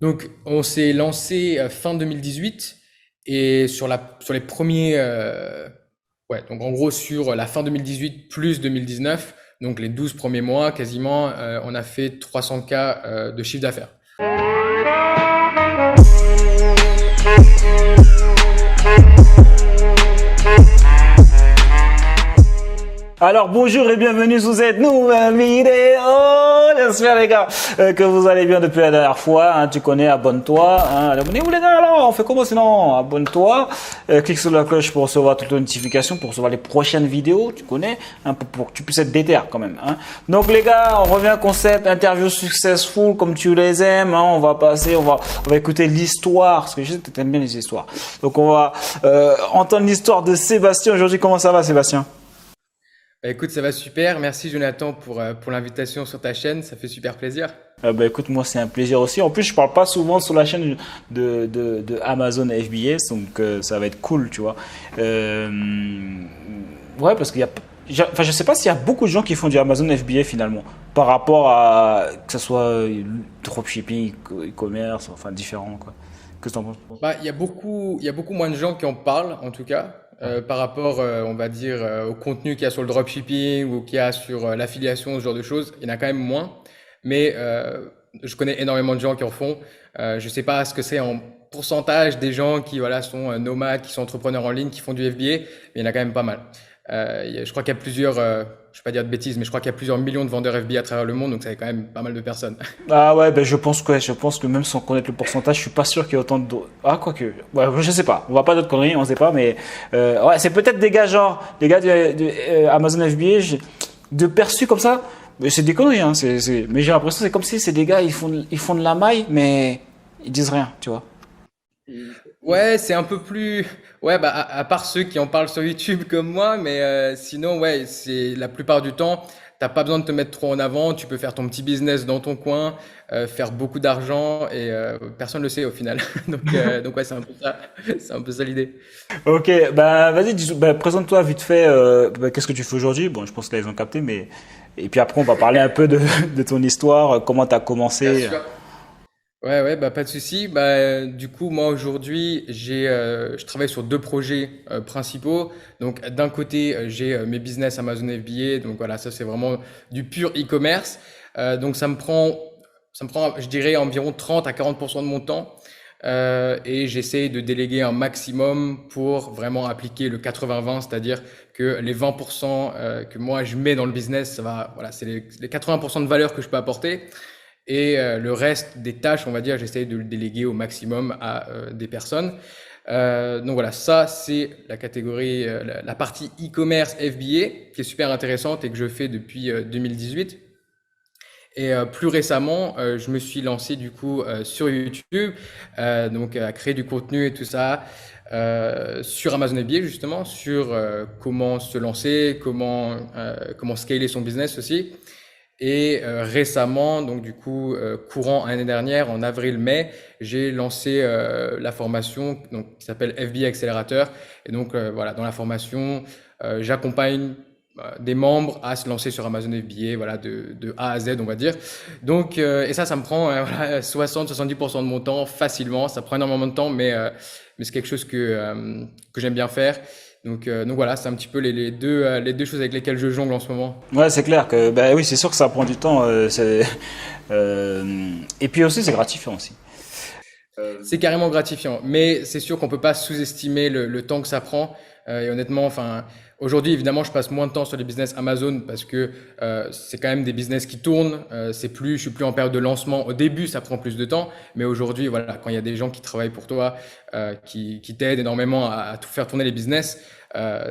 Donc, on s'est lancé fin 2018 et sur les premiers, ouais, donc en gros sur la fin 2018 plus 2019, donc les 12 premiers mois quasiment, on a fait 300K de chiffre d'affaires. Alors bonjour et bienvenue sous cette nouvelle vidéo. J'espère les gars que vous allez bien depuis la dernière fois. Hein, tu connais, abonne-toi. Hein, abonnez-vous les gars alors. On fait comment sinon? Abonne-toi. Clique sur la cloche pour recevoir toutes les notifications, pour recevoir les prochaines vidéos. Tu connais, hein, pour que tu puisses être déter quand même. Hein. Donc les gars, on revient au concept interview successful comme tu les aimes. Hein, on va passer, on va écouter l'histoire parce que je sais que tu aimes bien les histoires. Donc on va entendre l'histoire de Sébastien aujourd'hui. Comment ça va Sébastien? Bah, écoute, ça va super. Merci Jonathan pour l'invitation sur ta chaîne. Ça fait super plaisir. Bah écoute, moi c'est un plaisir aussi. En plus, je parle pas souvent sur la chaîne de Amazon FBS, donc ça va être cool, tu vois. Ouais, parce qu'il y a, enfin, je sais pas s'il y a beaucoup de gens qui font du Amazon FBA finalement, par rapport à que ce soit dropshipping, e-commerce, enfin différent quoi. Qu'est-ce que t'en penses? Bah, il y a beaucoup moins de gens qui en parlent, en tout cas, par rapport, on va dire, au contenu qu'il y a sur le dropshipping ou qu'il y a sur l'affiliation, ce genre de choses. Il y en a quand même moins. Mais je connais énormément de gens qui en font. Je sais pas ce que c'est en pourcentage des gens qui voilà, sont nomades, qui sont entrepreneurs en ligne, qui font du FBA, mais il y en a quand même pas mal. Je crois qu'il y a plusieurs, je vais pas dire de bêtises, mais je crois qu'il y a plusieurs millions de vendeurs FBA à travers le monde, donc ça fait quand même pas mal de personnes. Ah ouais, ben je pense que même sans connaître le pourcentage, je suis pas sûr qu'il y ait autant de. Ah, quoique. Ouais, je sais pas. On va pas d'autres conneries, on sait pas, mais ouais, c'est peut-être des gars genre, des gars de Amazon FBA, de perçus comme ça. Mais c'est des conneries, hein. Mais j'ai l'impression que c'est comme si c'est des gars, ils font de la maille, mais ils disent rien, tu vois. Ouais, c'est un peu plus. Ouais, bah, à part ceux qui en parlent sur YouTube comme moi, mais sinon, ouais, c'est la plupart du temps, t'as pas besoin de te mettre trop en avant. Tu peux faire ton petit business dans ton coin, faire beaucoup d'argent et personne le sait au final. Donc ouais, c'est un peu ça, c'est un peu ça l'idée. Ok, bah vas-y, bah, présente-toi vite fait. Bah, qu'est-ce que tu fais aujourd'hui? Bon, je pense qu'ils ont capté, mais et puis après on va parler un peu de ton histoire, comment t'as Bien commencé. sûr. Ouais, ouais, bah pas de souci. Bah, du coup, moi aujourd'hui, je travaille sur deux projets principaux. Donc, d'un côté, j'ai mes business Amazon FBA. Donc voilà, ça c'est vraiment du pur e-commerce. Donc ça me prend, je dirais, environ 30 à 40% de mon temps. Et j'essaie de déléguer un maximum pour vraiment appliquer le 80-20, c'est-à-dire que les 20% que moi je mets dans le business, ça va, voilà, c'est les 80% de valeur que je peux apporter. Et le reste des tâches, on va dire, j'essaye de le déléguer au maximum à des personnes. Donc voilà, ça c'est la catégorie, la partie e-commerce FBA qui est super intéressante et que je fais depuis 2018. Et plus récemment, je me suis lancé du coup sur YouTube, donc à créer du contenu et tout ça sur Amazon FBA justement, sur comment se lancer, comment scaler son business aussi. Et récemment, donc du coup, courant année dernière, en avril-mai, j'ai lancé la formation donc, qui s'appelle FBA Accelerator. Et donc voilà, dans la formation, j'accompagne des membres à se lancer sur Amazon FBA, voilà, de A à Z, on va dire. Donc, et ça me prend voilà, 60-70% de mon temps facilement. Ça prend énormément de temps, mais c'est quelque chose que j'aime bien faire. Donc voilà, c'est un petit peu les deux choses avec lesquelles je jongle en ce moment. Ouais, c'est clair que bah oui, c'est sûr que ça prend du temps. Et puis aussi c'est gratifiant aussi. C'est carrément gratifiant, mais c'est sûr qu'on peut pas sous-estimer le temps que ça prend. Et honnêtement, enfin, aujourd'hui, évidemment, je passe moins de temps sur les business Amazon parce que c'est quand même des business qui tournent. Je suis plus en période de lancement. Au début, ça prend plus de temps, mais aujourd'hui, voilà, quand il y a des gens qui travaillent pour toi, qui t'aident énormément à tout faire tourner les business, t'as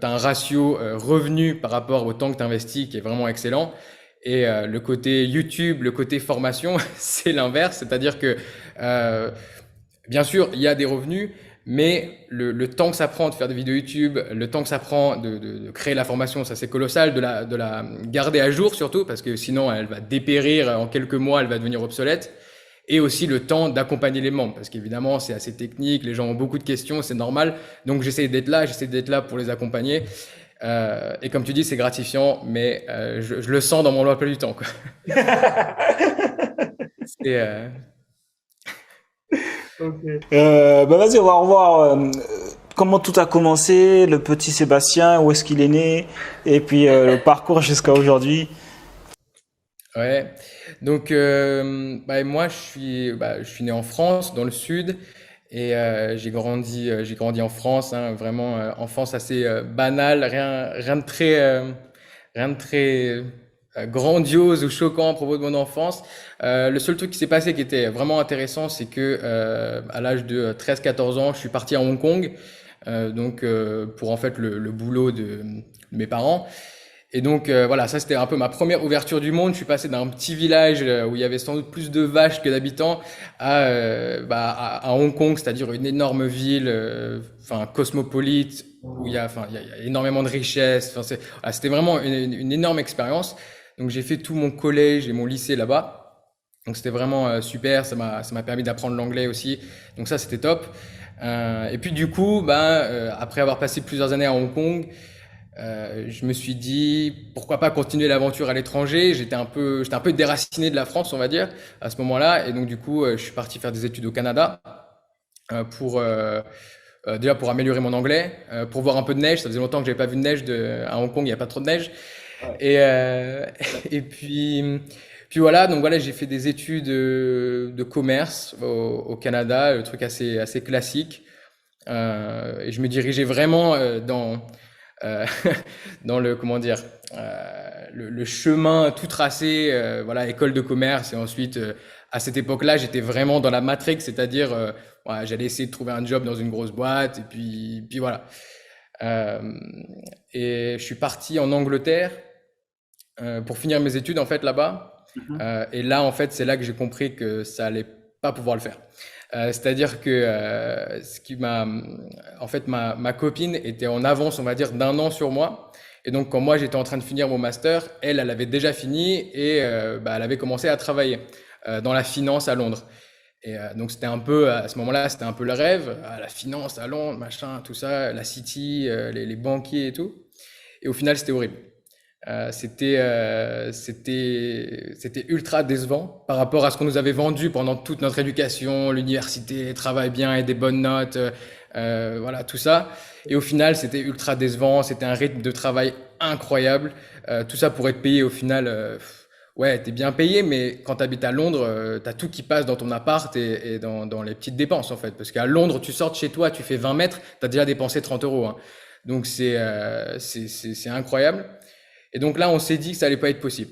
un ratio revenu par rapport au temps que tu investis qui est vraiment excellent. Et le côté YouTube, le côté formation, c'est l'inverse, c'est-à-dire que euh, bien sûr, il y a des revenus, mais le temps que ça prend de faire des vidéos YouTube, le temps que ça prend de créer la formation, ça c'est colossal, de la garder à jour surtout, parce que sinon elle va dépérir en quelques mois, elle va devenir obsolète. Et aussi le temps d'accompagner les membres, parce qu'évidemment c'est assez technique, les gens ont beaucoup de questions, c'est normal. Donc j'essaie d'être là pour les accompagner. Et comme tu dis, c'est gratifiant, mais je le sens dans mon emploi du temps, quoi. C'est, Bah vas-y, on va revoir comment tout a commencé, le petit Sébastien, où est-ce qu'il est né, et puis le parcours jusqu'à aujourd'hui. Ouais. Donc, bah, moi, je suis né en France, dans le sud, et j'ai grandi en France, hein, vraiment enfance assez banale, rien de très grandiose ou choquant à propos de mon enfance. Le seul truc qui s'est passé qui était vraiment intéressant, c'est que à l'âge de 13-14 ans, je suis parti à Hong Kong, pour en fait le boulot de mes parents. Et donc voilà, ça c'était un peu ma première ouverture du monde. Je suis passé d'un petit village où il y avait sans doute plus de vaches que d'habitants à Hong Kong, c'est-à-dire une énorme ville, enfin cosmopolite, où il y a énormément de richesses. Voilà, c'était vraiment une énorme expérience. Donc j'ai fait tout mon collège et mon lycée là-bas. Donc c'était vraiment super. Ça m'a permis d'apprendre l'anglais aussi. Donc ça c'était top. Et puis du coup, après avoir passé plusieurs années à Hong Kong, je me suis dit pourquoi pas continuer l'aventure à l'étranger. J'étais un peu déraciné de la France, on va dire, à ce moment-là. Et donc du coup, je suis parti faire des études au Canada pour déjà pour améliorer mon anglais, pour voir un peu de neige. Ça faisait longtemps que j'avais pas vu de neige. À Hong Kong, il n'y a pas trop de neige. Et et puis voilà. Donc voilà, j'ai fait des études de commerce au Canada, le truc assez classique. Et je me dirigeais vraiment euh, dans le comment dire le chemin tout tracé, voilà, école de commerce. Et ensuite à cette époque-là j'étais vraiment dans la matrix, c'est-à-dire voilà, j'allais essayer de trouver un job dans une grosse boîte et puis voilà. Euh, et je suis parti en Angleterre pour finir mes études en fait là-bas. Et là en fait c'est là que j'ai compris que ça allait pas pouvoir le faire. C'est-à-dire que en fait, ma copine était en avance, on va dire, d'un an sur moi. Et donc, quand moi j'étais en train de finir mon master, elle avait déjà fini et elle avait commencé à travailler dans la finance à Londres. Et donc, c'était un peu, à ce moment-là, c'était un peu le rêve, la finance à Londres, machin, tout ça, la City, les banquiers et tout. Et au final, c'était horrible. C'était ultra décevant par rapport à ce qu'on nous avait vendu pendant toute notre éducation, l'université, travail bien et des bonnes notes, voilà, tout ça. Et au final, c'était ultra décevant, c'était un rythme de travail incroyable. Tout ça pour être payé au final, ouais, t'es bien payé, mais quand t'habites à Londres, t'as tout qui passe dans ton appart et dans les petites dépenses en fait. Parce qu'à Londres, tu sors de chez toi, tu fais 20 mètres, t'as déjà dépensé 30 euros, hein. Donc c'est incroyable. Et donc là, on s'est dit que ça allait pas être possible.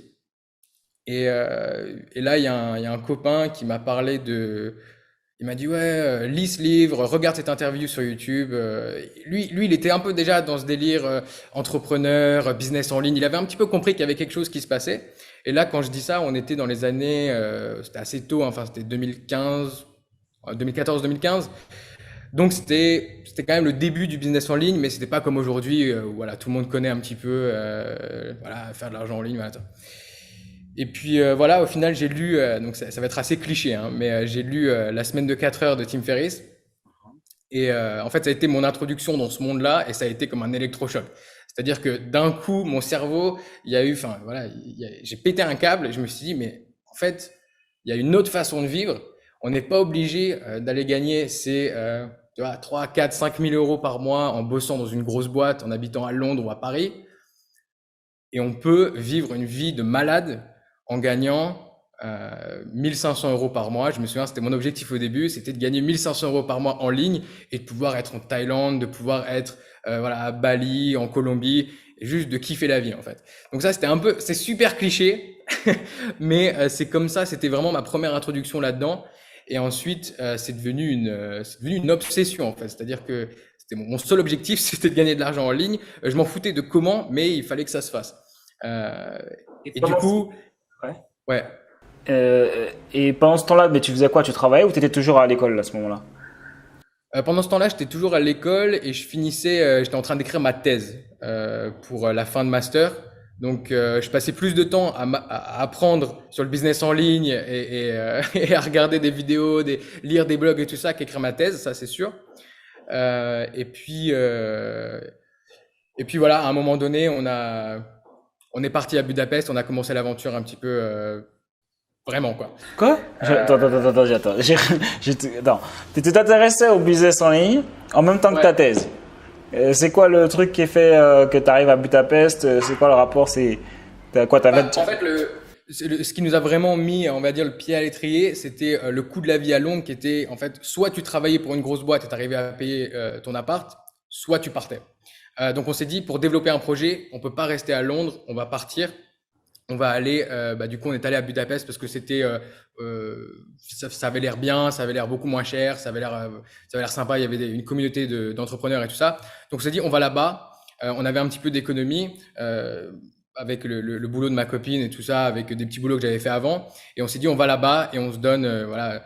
Et là, il y a un copain qui m'a parlé de. Il m'a dit, ouais, lis ce livre, regarde cette interview sur YouTube. Lui, il était un peu déjà dans ce délire entrepreneur, business en ligne. Il avait un petit peu compris qu'il y avait quelque chose qui se passait. Et là, quand je dis ça, on était dans les années, c'était assez tôt, hein, enfin, c'était 2015, 2014-2015. Donc c'était quand même le début du business en ligne, mais c'était pas comme aujourd'hui où voilà, tout le monde connaît un petit peu voilà, faire de l'argent en ligne, voilà. Et puis voilà, au final j'ai lu donc ça va être assez cliché, hein, mais j'ai lu La semaine de 4 heures de Tim Ferriss. Et en fait ça a été mon introduction dans ce monde-là et ça a été comme un électrochoc. C'est-à-dire que d'un coup mon cerveau, il y a eu enfin voilà, j'ai pété un câble et je me suis dit mais en fait, il y a une autre façon de vivre. On n'est pas obligé d'aller gagner ces tu vois, 3, 4, 5 000 euros par mois en bossant dans une grosse boîte, en habitant à Londres ou à Paris. Et on peut vivre une vie de malade en gagnant 1500 euros par mois. Je me souviens, c'était mon objectif au début, c'était de gagner 1500 euros par mois en ligne et de pouvoir être en Thaïlande, de pouvoir être voilà, à Bali, en Colombie, et juste de kiffer la vie en fait. Donc ça, c'était un peu, c'est super cliché, mais c'est comme ça, c'était vraiment ma première introduction là-dedans. Et ensuite, c'est devenu une obsession en fait. C'est-à-dire que c'était mon seul objectif, c'était de gagner de l'argent en ligne. Je m'en foutais de comment, mais il fallait que ça se fasse. Euh, Et et du pendant ce... coup, Ouais. ouais. Et pendant ce temps-là, mais tu faisais quoi? Tu travaillais ou tu étais toujours à l'école à ce moment-là? Pendant ce temps-là, j'étais toujours à l'école et j'étais en train d'écrire ma thèse pour la fin de master. Donc, je passais plus de temps à apprendre sur le business en ligne et à regarder des vidéos, lire des blogs et tout ça qu'écrire ma thèse, ça c'est sûr. Euh, et puis, euh, et puis voilà, à un moment donné, on est parti à Budapest, on a commencé l'aventure un petit peu vraiment quoi. Quoi? Euh, Attends. Attends. Tu t'intéressais au business en ligne en même temps que ta ouais. thèse. C'est quoi le truc qui fait que tu arrives à Budapest? C'est quoi le rapport? T'as quoi? Bah, en fait, ce qui nous a vraiment mis, on va dire, le pied à l'étrier, c'était le coût de la vie à Londres qui était, en fait, soit tu travaillais pour une grosse boîte et t'arrivais à payer ton appart, soit tu partais. Donc on s'est dit, pour développer un projet, on peut pas rester à Londres, on va partir. On va aller, bah, du coup, on est allé à Budapest parce que c'était, ça avait l'air bien, ça avait l'air beaucoup moins cher, ça avait l'air sympa. Il y avait une communauté d'entrepreneurs et tout ça. Donc, on s'est dit, on va là-bas. On avait un petit peu d'économie avec le boulot de ma copine et tout ça, avec des petits boulots que j'avais fait avant. Et on s'est dit, on va là-bas et on se donne, voilà,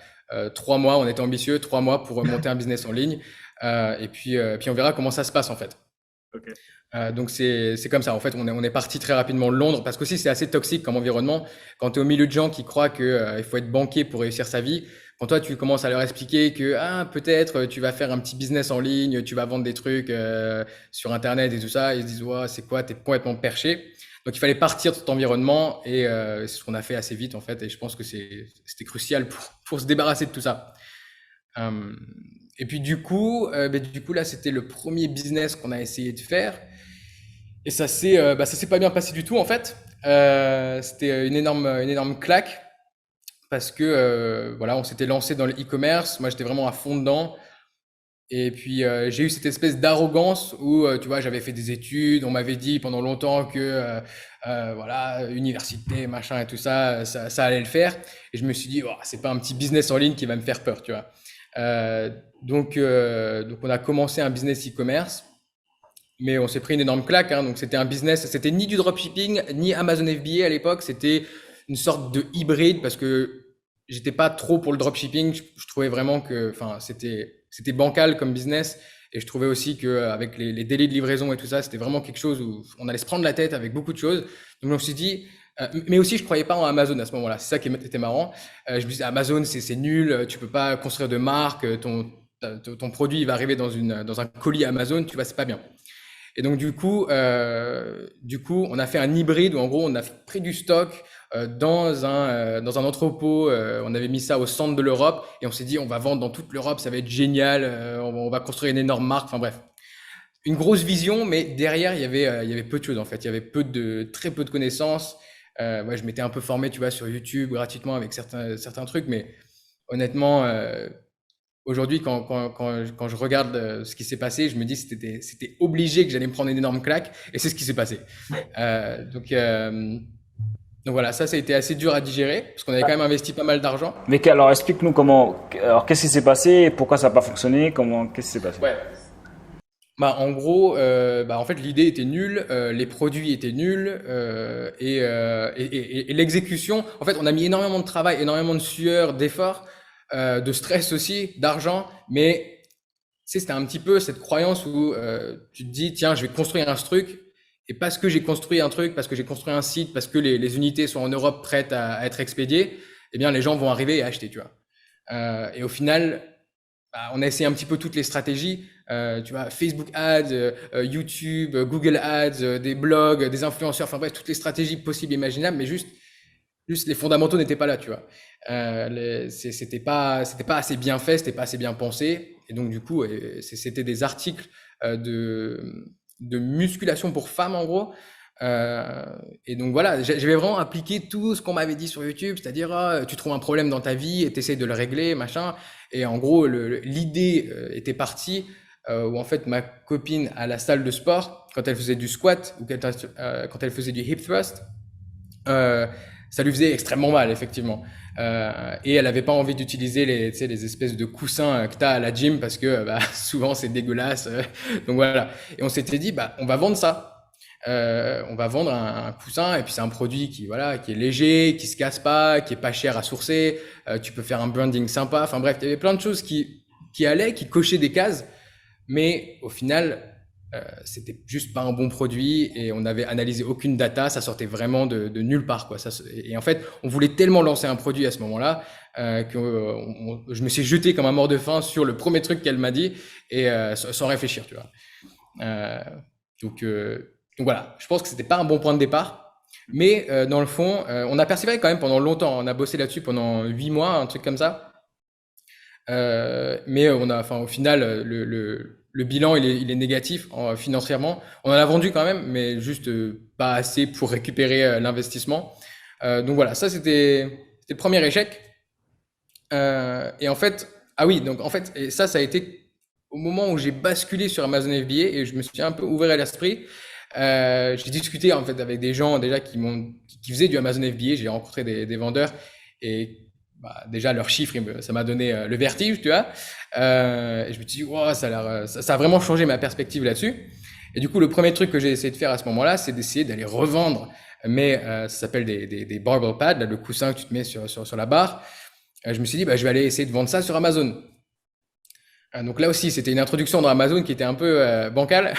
3 mois. On était ambitieux, 3 mois pour monter un business en ligne. Puis on verra comment ça se passe en fait. Ok. Donc c'est comme ça. En fait, on est parti très rapidement de Londres parce qu'aussi c'est assez toxique comme environnement. Quand tu es au milieu de gens qui croient que il faut être banquier pour réussir sa vie, quand toi tu commences à leur expliquer que peut-être tu vas faire un petit business en ligne, tu vas vendre des trucs sur internet et tout ça, ils se disent ouais c'est quoi, t'es complètement perché. Donc il fallait partir de cet environnement et c'est ce qu'on a fait assez vite en fait. Et je pense que c'était crucial pour se débarrasser de tout ça. Euh, et puis du coup là c'était le premier business qu'on a essayé de faire. Et ça s'est pas bien passé du tout en fait. C'était une énorme claque parce que voilà, on s'était lancé dans le e-commerce. Moi, j'étais vraiment à fond dedans. Et puis j'ai eu cette espèce d'arrogance où tu vois, j'avais fait des études. On m'avait dit pendant longtemps que voilà, université, machin et tout ça, ça allait le faire. Et je me suis dit, oh, c'est pas un petit business en ligne qui va me faire peur, tu vois. Donc on a commencé un business e-commerce. Mais on s'est pris une énorme claque, hein. Donc c'était un business, c'était ni du dropshipping, ni Amazon FBA à l'époque. C'était une sorte de hybride parce que j'étais pas trop pour le dropshipping. Je trouvais vraiment que, enfin, c'était bancal comme business. Et je trouvais aussi que avec les délais de livraison et tout ça, c'était vraiment quelque chose où on allait se prendre la tête avec beaucoup de choses. Donc je me suis dit, mais aussi je croyais pas en Amazon à ce moment-là. C'est ça qui était marrant. Je me disais Amazon c'est nul, tu peux pas construire de marque, ton produit il va arriver dans un colis Amazon, tu vois, c'est pas bien. Et donc du coup, on a fait un hybride où en gros on a pris du stock dans un entrepôt. On avait mis ça au centre de l'Europe et on s'est dit on va vendre dans toute l'Europe, ça va être génial. On va construire une énorme marque. Enfin bref, une grosse vision, mais derrière il y avait peu de choses en fait. Il y avait très peu de connaissances. Moi, je m'étais un peu formé, tu vois, sur YouTube gratuitement avec certains trucs, mais honnêtement. Aujourd'hui, quand je regarde ce qui s'est passé, je me dis que c'était obligé que j'allais me prendre une énorme claque, et c'est ce qui s'est passé. Euh, donc, euh, donc voilà, ça a été assez dur à digérer, parce qu'on avait quand même investi pas mal d'argent. Mais alors explique-nous comment. Alors qu'est-ce qui s'est passé? Pourquoi ça n'a pas fonctionné? Qu'est-ce qui s'est passé? Ouais. Bah, en gros, en fait, l'idée était nulle, les produits étaient nuls, et l'exécution. En fait, on a mis énormément de travail, énormément de sueur, d'efforts, de stress aussi, d'argent, mais tu sais, c'était un petit peu cette croyance où tu te dis, tiens, je vais construire un truc, et parce que j'ai construit un truc, parce que j'ai construit un site, parce que les unités sont en Europe prêtes à être expédiées, eh bien, les gens vont arriver et acheter, tu vois. Et au final, bah, on a essayé un petit peu toutes les stratégies, tu vois, Facebook Ads, YouTube, Google Ads, des blogs, des influenceurs, enfin bref, toutes les stratégies possibles et imaginables, mais juste les fondamentaux n'étaient pas là, tu vois. C'était pas assez bien fait, c'était pas assez bien pensé. Et donc, du coup, c'était des articles de musculation pour femmes, en gros. Euh, et donc, voilà, j'avais vraiment appliqué tout ce qu'on m'avait dit sur YouTube, c'est-à-dire, tu trouves un problème dans ta vie et tu essaies de le régler, machin. Et en gros, l'idée était partie où, en fait, ma copine à la salle de sport, quand elle faisait du squat ou quand elle faisait du hip thrust, euh, ça lui faisait extrêmement mal, effectivement. Et elle avait pas envie d'utiliser tu sais, les espèces de coussins que tu as à la gym parce que bah, souvent c'est dégueulasse. Donc voilà. Et on s'était dit, bah, on va vendre ça. On va vendre un coussin et puis c'est un produit qui voilà qui est léger, qui se casse pas, qui est pas cher à sourcer. Tu peux faire un branding sympa. Enfin bref, il y avait plein de choses qui allaient, qui cochaient des cases, mais au final c'était juste pas un bon produit et on n'avait analysé aucune data, ça sortait vraiment de nulle part quoi. Et en fait, on voulait tellement lancer un produit à ce moment-là que je me suis jeté comme un mort de faim sur le premier truc qu'elle m'a dit et sans réfléchir, tu vois. Euh, donc, euh, donc voilà, je pense que c'était pas un bon point de départ. Mais dans le fond, on a persévéré quand même pendant longtemps. On a bossé là-dessus pendant 8 mois, un truc comme ça. Mais enfin, au final, le bilan, il est négatif financièrement. On en a vendu quand même, mais juste pas assez pour récupérer l'investissement. Donc voilà, ça c'était le premier échec. Et en fait, ah oui, donc en fait, et ça a été au moment où j'ai basculé sur Amazon FBA et je me suis un peu ouvert à l'esprit. J'ai discuté en fait avec des gens déjà qui faisaient du Amazon FBA. J'ai rencontré des vendeurs et bah, déjà leurs chiffres, ça m'a donné le vertige, tu vois. Et je me suis dit, wow, ça a vraiment changé ma perspective là-dessus. Et du coup, le premier truc que j'ai essayé de faire à ce moment-là, c'est d'essayer d'aller revendre. Mais ça s'appelle des barbell pads, là, le coussin que tu te mets sur la barre. Je me suis dit, bah, je vais aller essayer de vendre ça sur Amazon. Donc là aussi, c'était une introduction dans Amazon qui était un peu bancale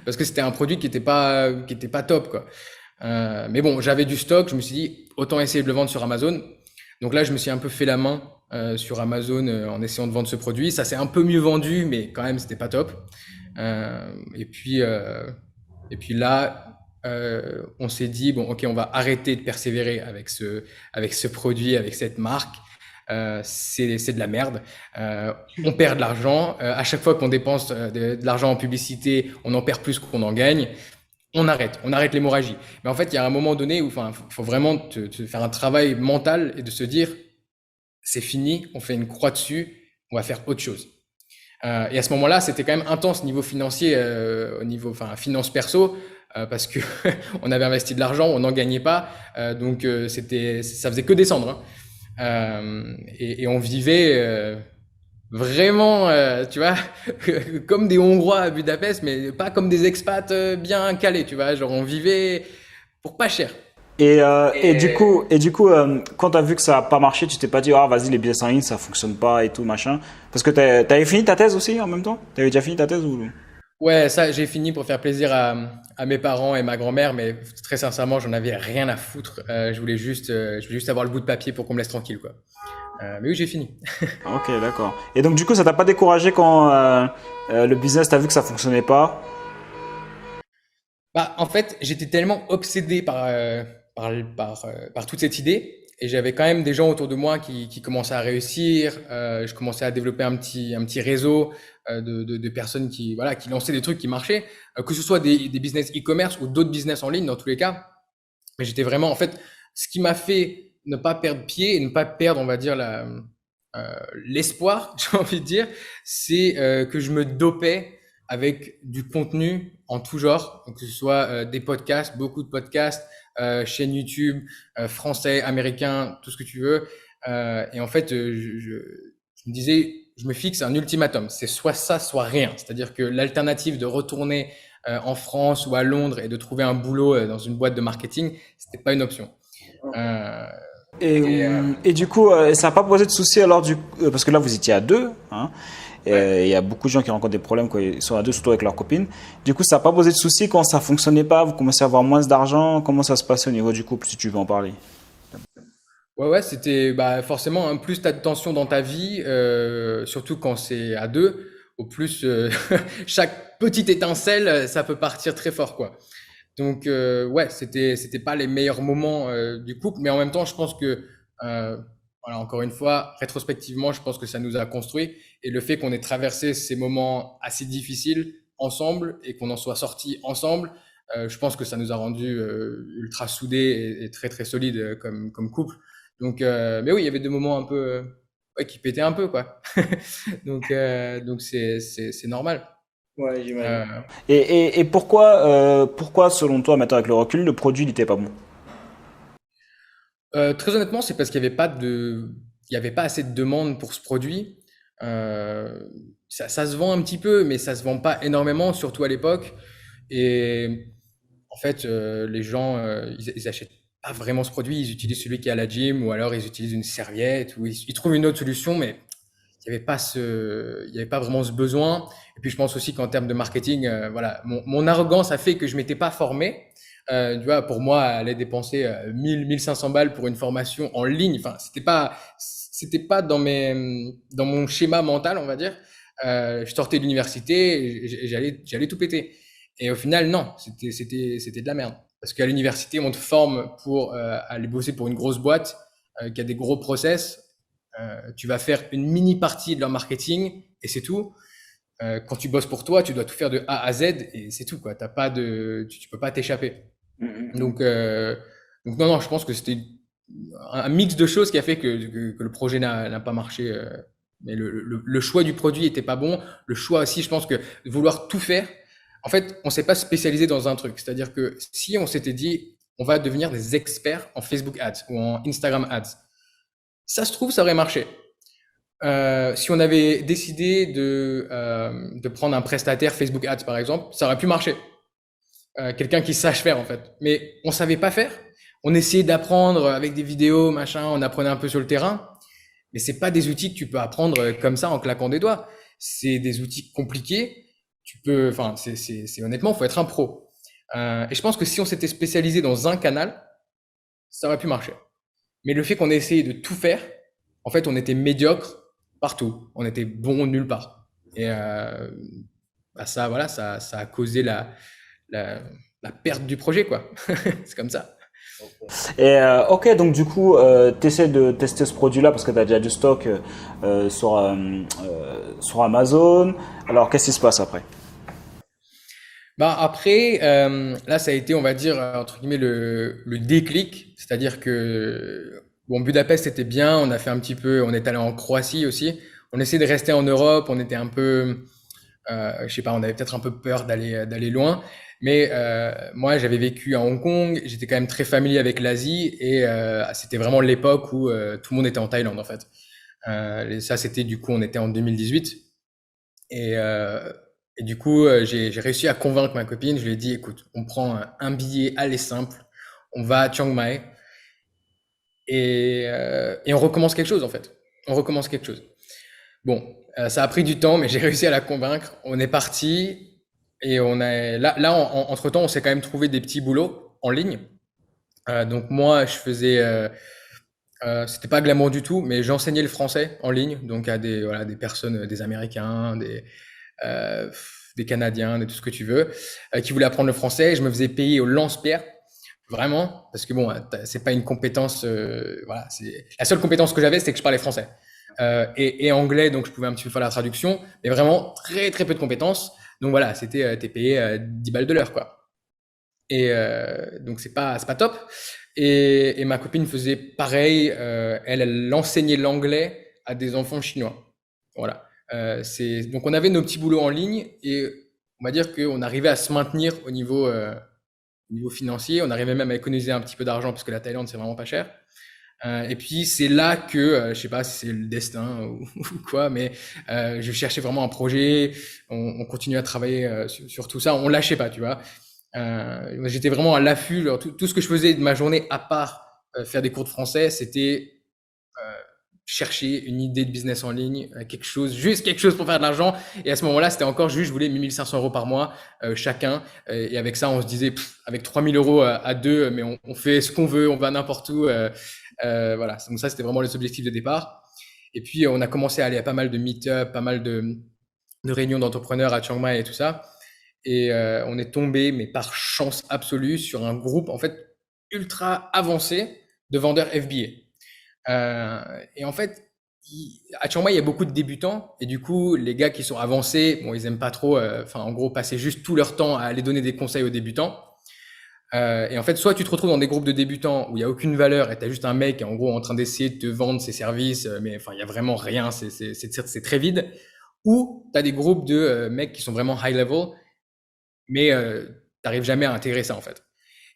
parce que c'était un produit qui était pas top, quoi. Mais bon, j'avais du stock, je me suis dit autant essayer de le vendre sur Amazon. Donc là, je me suis un peu fait la main sur Amazon en essayant de vendre ce produit. Ça s'est un peu mieux vendu, mais quand même, c'était pas top. Et puis là, on s'est dit bon, ok, on va arrêter de persévérer avec ce produit, avec cette marque. C'est de la merde. On perd de l'argent. À chaque fois qu'on dépense de l'argent en publicité, on en perd plus qu'on en gagne. On arrête l'hémorragie. Mais en fait, il y a un moment donné où, enfin, faut vraiment te faire un travail mental et de se dire, c'est fini, on fait une croix dessus, on va faire autre chose. Et à ce moment-là, c'était quand même intense niveau financier, au niveau, enfin, finance perso, parce que on avait investi de l'argent, on n'en gagnait pas, donc ça faisait que descendre, hein. Et on vivait vraiment, tu vois, comme des Hongrois à Budapest, mais pas comme des expats bien calés, tu vois. Genre, on vivait pour pas cher. Et du coup, quand t'as vu que ça a pas marché, tu t'es pas dit, ah, vas-y, les business en ligne, ça fonctionne pas et tout, machin. Parce que t'avais fini ta thèse aussi en même temps? T'avais déjà fini ta thèse ou? Ouais, ça, j'ai fini pour faire plaisir à mes parents et ma grand-mère, mais très sincèrement, j'en avais rien à foutre. Je voulais juste avoir le bout de papier pour qu'on me laisse tranquille, quoi. Mais oui, j'ai fini. Ok, d'accord. Et donc, du coup, ça t'a pas découragé quand le business, t'as vu que ça fonctionnait pas? Bah, en fait, j'étais tellement obsédé par toute cette idée, et j'avais quand même des gens autour de moi qui commençaient à réussir. Je commençais à développer un petit réseau de personnes voilà, qui lançaient des trucs qui marchaient, que ce soit des business e-commerce ou d'autres business en ligne dans tous les cas. Mais j'étais vraiment, en fait, ce qui m'a fait ne pas perdre pied et ne pas perdre, on va dire, l'espoir, j'ai envie de dire, c'est que je me dopais avec du contenu en tout genre, donc que ce soit des podcasts, beaucoup de podcasts, chaînes YouTube, français, américains, tout ce que tu veux. Et en fait, je me disais, je me fixe un ultimatum, c'est soit ça, soit rien. C'est-à-dire que l'alternative de retourner en France ou à Londres et de trouver un boulot dans une boîte de marketing, c'était pas une option. Euh, Et du coup, ça n'a pas posé de souci alors parce que là vous étiez à deux, hein, ouais. et il y a beaucoup de gens qui rencontrent des problèmes quand ils sont à deux, surtout avec leurs copines. Du coup, ça n'a pas posé de souci quand ça fonctionnait pas, vous commencez à avoir moins d'argent. Comment ça se passait au niveau du couple, si tu veux en parler? Ouais, ouais, c'était bah, forcément, hein, plus tu as de tension dans ta vie, surtout quand c'est à deux, au plus chaque petite étincelle, ça peut partir très fort, quoi. Donc, ouais, c'était pas les meilleurs moments du couple, mais en même temps, je pense que, voilà, encore une fois, rétrospectivement, je pense que ça nous a construit. Et le fait qu'on ait traversé ces moments assez difficiles ensemble et qu'on en soit sortis ensemble, je pense que ça nous a rendus ultra soudés et très très solides comme couple. Donc, mais oui, il y avait des moments un peu ouais, qui pétaient un peu, quoi. Donc c'est normal. Ouais, j'imagine. Euh, Et pourquoi, selon toi, maintenant avec le recul, le produit n'était pas bon? Très honnêtement, c'est parce qu'il y avait pas assez de demande pour ce produit. Euh, ça se vend un petit peu, mais ça se vend pas énormément, surtout à l'époque. Et en fait, les gens, ils achètent pas vraiment ce produit. Ils utilisent celui qui est à la gym, ou alors ils utilisent une serviette, ou ils trouvent une autre solution, mais il y avait pas vraiment ce besoin. Et puis je pense aussi qu'en termes de marketing, voilà, mon arrogance a fait que je m'étais pas formé. Tu vois, pour moi, aller dépenser 1 500 balles pour une formation en ligne, enfin, c'était pas dans mon schéma mental, on va dire. Je sortais de l'université, et j'allais tout péter. Et au final, non, c'était de la merde. Parce qu'à l'université, on te forme pour aller bosser pour une grosse boîte qui a des gros process. Tu vas faire une mini partie de leur marketing et c'est tout. Quand tu bosses pour toi, tu dois tout faire de A à Z et c'est tout quoi. T'as pas de, tu peux pas t'échapper. Mhm. Donc, donc non, non, je pense que c'était un mix de choses qui a fait que le projet n'a pas marché. Mais le choix du produit était pas bon. Le choix aussi, je pense que de vouloir tout faire. En fait, on s'est pas spécialisé dans un truc. C'est-à-dire que si on s'était dit, on va devenir des experts en Facebook Ads ou en Instagram Ads, ça se trouve, ça aurait marché. Si on avait décidé de prendre un prestataire Facebook Ads, par exemple, ça aurait pu marcher. Quelqu'un qui sache faire, en fait. Mais on savait pas faire. On essayait d'apprendre avec des vidéos, machin, on apprenait un peu sur le terrain. Mais c'est pas des outils que tu peux apprendre comme ça en claquant des doigts. C'est des outils compliqués. Tu peux, enfin, c'est honnêtement, faut être un pro. Et je pense que si on s'était spécialisé dans un canal, ça aurait pu marcher. Mais le fait qu'on ait essayé de tout faire, en fait, on était médiocre partout. On était bon nulle part. Et bah ça, voilà, ça a causé la, la perte du projet, quoi. C'est comme ça. Et ok, donc du coup, tu essaies de tester ce produit-là parce que tu as déjà du stock sur Amazon. Alors, qu'est-ce qui se passe après? Bah après, là, ça a été, on va dire, entre guillemets, le déclic. C'est-à-dire que, bon, Budapest, c'était bien. On a fait un petit peu, on est allé en Croatie aussi. On essayait de rester en Europe. On était un peu, je sais pas, on avait peut-être un peu peur d'aller loin. Mais moi, j'avais vécu à Hong Kong. J'étais quand même très familier avec l'Asie. Et c'était vraiment l'époque où tout le monde était en Thaïlande, en fait. Et ça, c'était du coup, on était en 2018. Et, euh, et du coup, j'ai réussi à convaincre ma copine. Je lui ai dit, écoute, on prend un billet aller simple, on va à Chiang Mai et on recommence quelque chose en fait. On recommence quelque chose. Bon, ça a pris du temps, mais j'ai réussi à la convaincre. On est parti et on a là entre-temps, on s'est quand même trouvé des petits boulots en ligne. Donc moi, je faisais c'était pas glamour du tout, mais j'enseignais le français en ligne, donc à des voilà des personnes, des Américains, euh, des Canadiens, de tout ce que tu veux, qui voulaient apprendre le français. Je me faisais payer au lance-pierre, vraiment, parce que bon, c'est pas une compétence. Voilà, c'est la seule compétence que j'avais, c'est que je parlais français et anglais, donc je pouvais un petit peu faire la traduction, mais vraiment très très peu de compétences. Donc voilà, c'était t'es payé 10 balles de l'heure, quoi. Et donc c'est pas top. Et ma copine faisait pareil. Elle enseignait l'anglais à des enfants chinois. Voilà. C'est donc on avait nos petits boulots en ligne et on va dire qu'on arrivait à se maintenir au niveau financier. On arrivait même à économiser un petit peu d'argent parce que la Thaïlande c'est vraiment pas cher. Et puis c'est là que je sais pas si c'est le destin ou quoi, mais je cherchais vraiment un projet. On continuait à travailler sur tout ça. On lâchait pas, tu vois. J'étais vraiment à l'affût. Tout ce que je faisais de ma journée, à part faire des cours de français, c'était chercher une idée de business en ligne, quelque chose, juste quelque chose pour faire de l'argent. Et à ce moment-là, c'était encore juste, je voulais 1500 euros par mois chacun. Et avec ça, on se disait, avec 3000 euros à deux, mais on fait ce qu'on veut, on va n'importe où. Voilà. Donc ça, c'était vraiment les objectifs de départ. Et puis, on a commencé à aller à pas mal de meet-up, pas mal de réunions d'entrepreneurs à Chiang Mai et tout ça. Et on est tombé, mais par chance absolue, sur un groupe en fait ultra avancé de vendeurs FBA. Et en fait, à Chiang Mai, il y a beaucoup de débutants, et du coup, les gars qui sont avancés, bon, ils aiment pas trop, enfin, en gros, passer juste tout leur temps à aller donner des conseils aux débutants. Et en fait, soit tu te retrouves dans des groupes de débutants où il y a aucune valeur et t'as juste un mec en gros en train d'essayer de te vendre ses services, mais enfin il y a vraiment rien, c'est très vide. Ou t'as des groupes de mecs qui sont vraiment high level mais t'arrives jamais à intégrer ça en fait.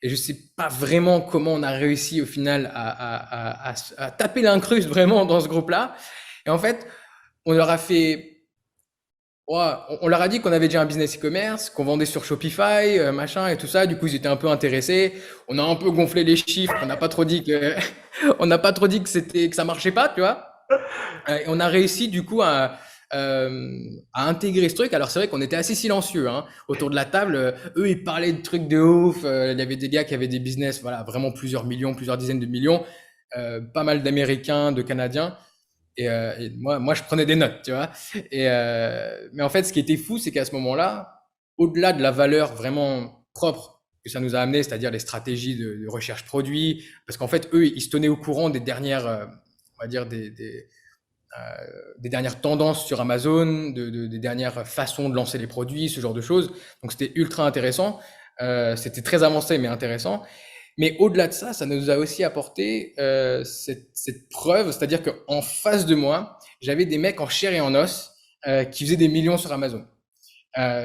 Et je sais pas vraiment comment on a réussi au final à taper l'incruste vraiment dans ce groupe-là. Et en fait, on leur a fait, ouais, on leur a dit qu'on avait déjà un business e-commerce, qu'on vendait sur Shopify, machin et tout ça. Du coup, ils étaient un peu intéressés. On a un peu gonflé les chiffres. On n'a pas trop dit que, on n'a pas trop dit que c'était que ça marchait pas, tu vois. Et on a réussi du coup à intégrer ce truc. Alors c'est vrai qu'on était assez silencieux hein, autour de la table. Eux, ils parlaient de trucs de ouf. Il y avait des gars qui avaient des business, voilà, vraiment plusieurs millions, plusieurs dizaines de millions. Pas mal d'Américains, de Canadiens. Et moi, je prenais des notes, tu vois. Mais en fait, ce qui était fou, c'est qu'à ce moment-là, au-delà de la valeur vraiment propre que ça nous a amené, c'est-à-dire les stratégies de recherche produit, parce qu'en fait, eux, ils se tenaient au courant des dernières, on va dire, des dernières tendances sur Amazon, des dernières façons de lancer les produits, ce genre de choses. Donc, c'était ultra intéressant. C'était très avancé, mais intéressant. Mais au-delà de ça, ça nous a aussi apporté cette preuve, c'est-à-dire qu'en face de moi, j'avais des mecs en chair et en os qui faisaient des millions sur Amazon.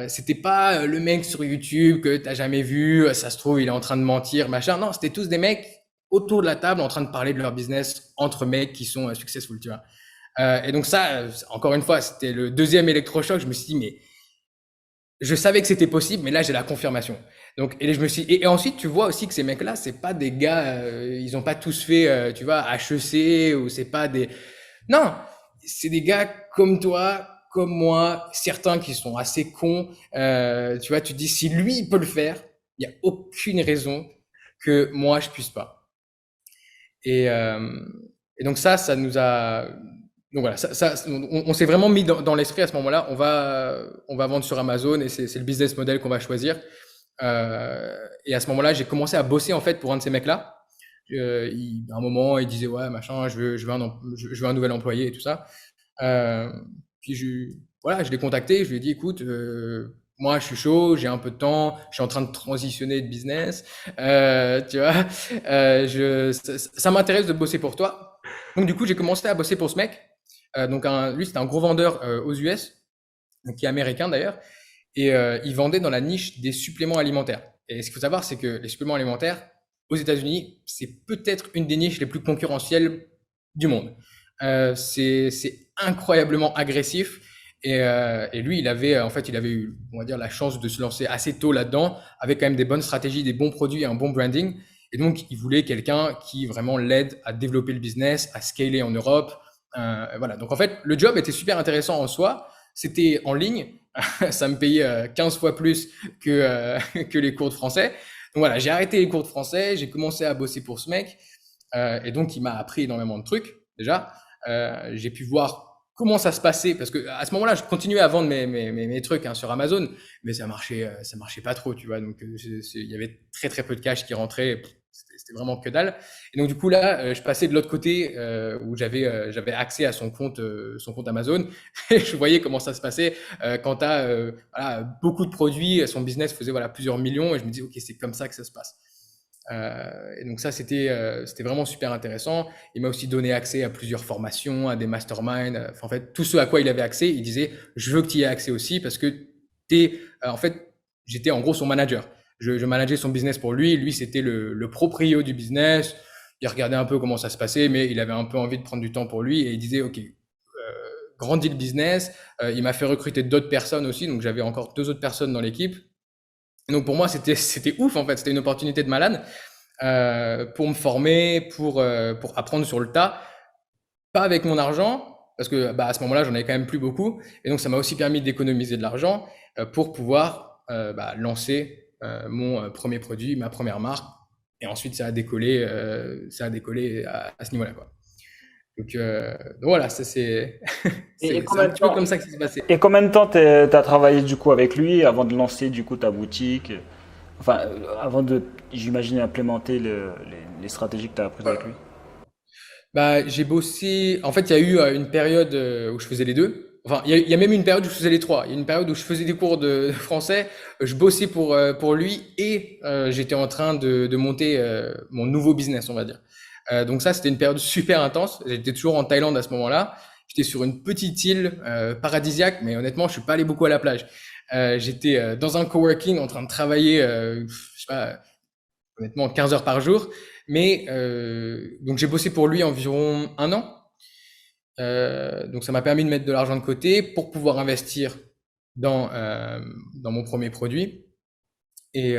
C'était pas le mec sur YouTube que t'as jamais vu, ça se trouve il est en train de mentir, machin. Non, c'était tous des mecs autour de la table en train de parler de leur business entre mecs qui sont successful, tu vois. Et donc ça, encore une fois, c'était le deuxième électrochoc. Je me suis dit, mais je savais que c'était possible, mais là j'ai la confirmation. Donc, et je me suis, et ensuite tu vois aussi que ces mecs-là, c'est pas des gars, ils ont pas tous fait, tu vois, HEC ou c'est pas des, non, c'est des gars comme toi, comme moi, certains qui sont assez cons. Tu vois, tu te dis si lui il peut le faire, il y a aucune raison que moi je puisse pas. Et, euh, et donc ça nous a, donc voilà, on s'est vraiment mis dans l'esprit à ce moment-là. On va vendre sur Amazon et c'est le business model qu'on va choisir. Et à ce moment-là, j'ai commencé à bosser en fait pour un de ces mecs-là. À un moment, il disait ouais machin, je veux un nouvel employé et tout ça. Euh, puis voilà, je l'ai contacté, je lui ai dit écoute, moi je suis chaud, j'ai un peu de temps, je suis en train de transitionner de business, tu vois, ça m'intéresse de bosser pour toi. Donc du coup, j'ai commencé à bosser pour ce mec. Donc lui, c'était un gros vendeur aux US, donc, qui est américain d'ailleurs, et il vendait dans la niche des suppléments alimentaires. Et ce qu'il faut savoir, c'est que les suppléments alimentaires aux États-Unis, c'est peut-être une des niches les plus concurrentielles du monde. C'est incroyablement agressif. Et lui, en fait, il avait eu, on va dire, la chance de se lancer assez tôt là-dedans, avec quand même des bonnes stratégies, des bons produits et un bon branding. Et donc, il voulait quelqu'un qui vraiment l'aide à développer le business, à scaler en Europe. Voilà. Donc, en fait, le job était super intéressant en soi. C'était en ligne. Ça me payait 15 fois plus que les cours de français. Donc voilà, j'ai arrêté les cours de français, j'ai commencé à bosser pour ce mec. Et donc, il m'a appris énormément de trucs, déjà. J'ai pu voir comment ça se passait, parce que à ce moment-là, je continuais à vendre mes trucs hein, sur Amazon, mais ça marchait pas trop, tu vois. Donc, il y avait très très peu de cash qui rentrait, c'était vraiment que dalle. Et donc du coup là, je passais de l'autre côté où j'avais accès à son compte Amazon, et je voyais comment ça se passait quand t'as voilà, beaucoup de produits, son business faisait voilà plusieurs millions, et je me dis ok c'est comme ça que ça se passe. Et donc ça, c'était vraiment super intéressant. Il m'a aussi donné accès à plusieurs formations, à des masterminds. Enfin, en fait, tout ce à quoi il avait accès, il disait, je veux que tu y aies accès aussi parce que en fait, j'étais en gros son manager. Je manageais son business pour lui. Lui, c'était le proprio du business. Il regardait un peu comment ça se passait, mais il avait un peu envie de prendre du temps pour lui et il disait, OK, grandis le business. Il m'a fait recruter d'autres personnes aussi. Donc, j'avais encore 2 autres personnes dans l'équipe. Et donc, pour moi, c'était ouf, en fait. C'était une opportunité de malade pour me former, pour apprendre sur le tas, pas avec mon argent, parce que bah, à ce moment-là, j'en avais quand même plus beaucoup, et donc ça m'a aussi permis d'économiser de l'argent pour pouvoir bah, lancer mon premier produit, ma première marque, et ensuite ça a décollé à ce niveau-là, quoi. Donc voilà, ça c'est Et c'est un petit peu comme ça que ça s'est passé. combien de temps t'as travaillé du coup avec lui avant de lancer du coup ta boutique? Enfin, avant de, j'imagine, implémenter les stratégies que tu as apprises avec lui. Bah, j'ai bossé. En fait, il y a eu une période où je faisais les deux. Enfin, il y a même une période où je faisais les trois. Il y a une période où je faisais des cours de français, je bossais pour lui et j'étais en train de monter mon nouveau business, on va dire. Donc ça, c'était une période super intense. J'étais toujours en Thaïlande à ce moment-là. J'étais sur une petite île paradisiaque, mais honnêtement, je suis pas allé beaucoup à la plage. J'étais dans un coworking en train de travailler, je sais pas, honnêtement 15 heures par jour. Mais donc j'ai bossé pour lui environ un an. Donc ça m'a permis de mettre de l'argent de côté pour pouvoir investir dans mon premier produit. Et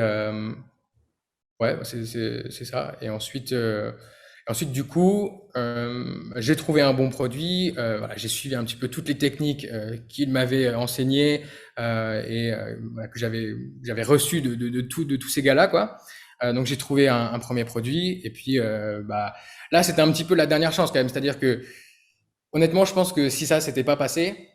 ouais, c'est ça. Et ensuite du coup, j'ai trouvé un bon produit. Voilà, j'ai suivi un petit peu toutes les techniques qu'il m'avait enseignées voilà, que j'avais reçues de tous ces gars-là, quoi. Donc j'ai trouvé un premier produit et puis bah là c'était un petit peu la dernière chance quand même, c'est-à-dire que honnêtement je pense que si ça s'était pas passé,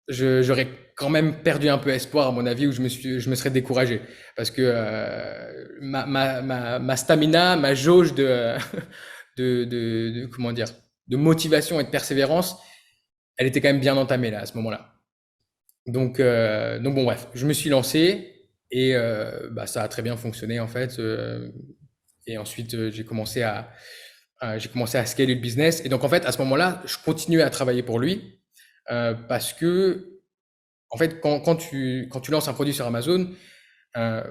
j'aurais quand même perdu un peu espoir, à mon avis, où je me serais découragé. Parce que ma stamina, ma jauge comment dire, de motivation et de persévérance, elle était quand même bien entamée là, à ce moment-là. Donc bon, bref, je me suis lancé et bah, ça a très bien fonctionné en fait. Et ensuite, j'ai commencé à scaler le business. Et donc en fait, à ce moment-là, je continuais à travailler pour lui parce que en fait, quand tu lances un produit sur Amazon,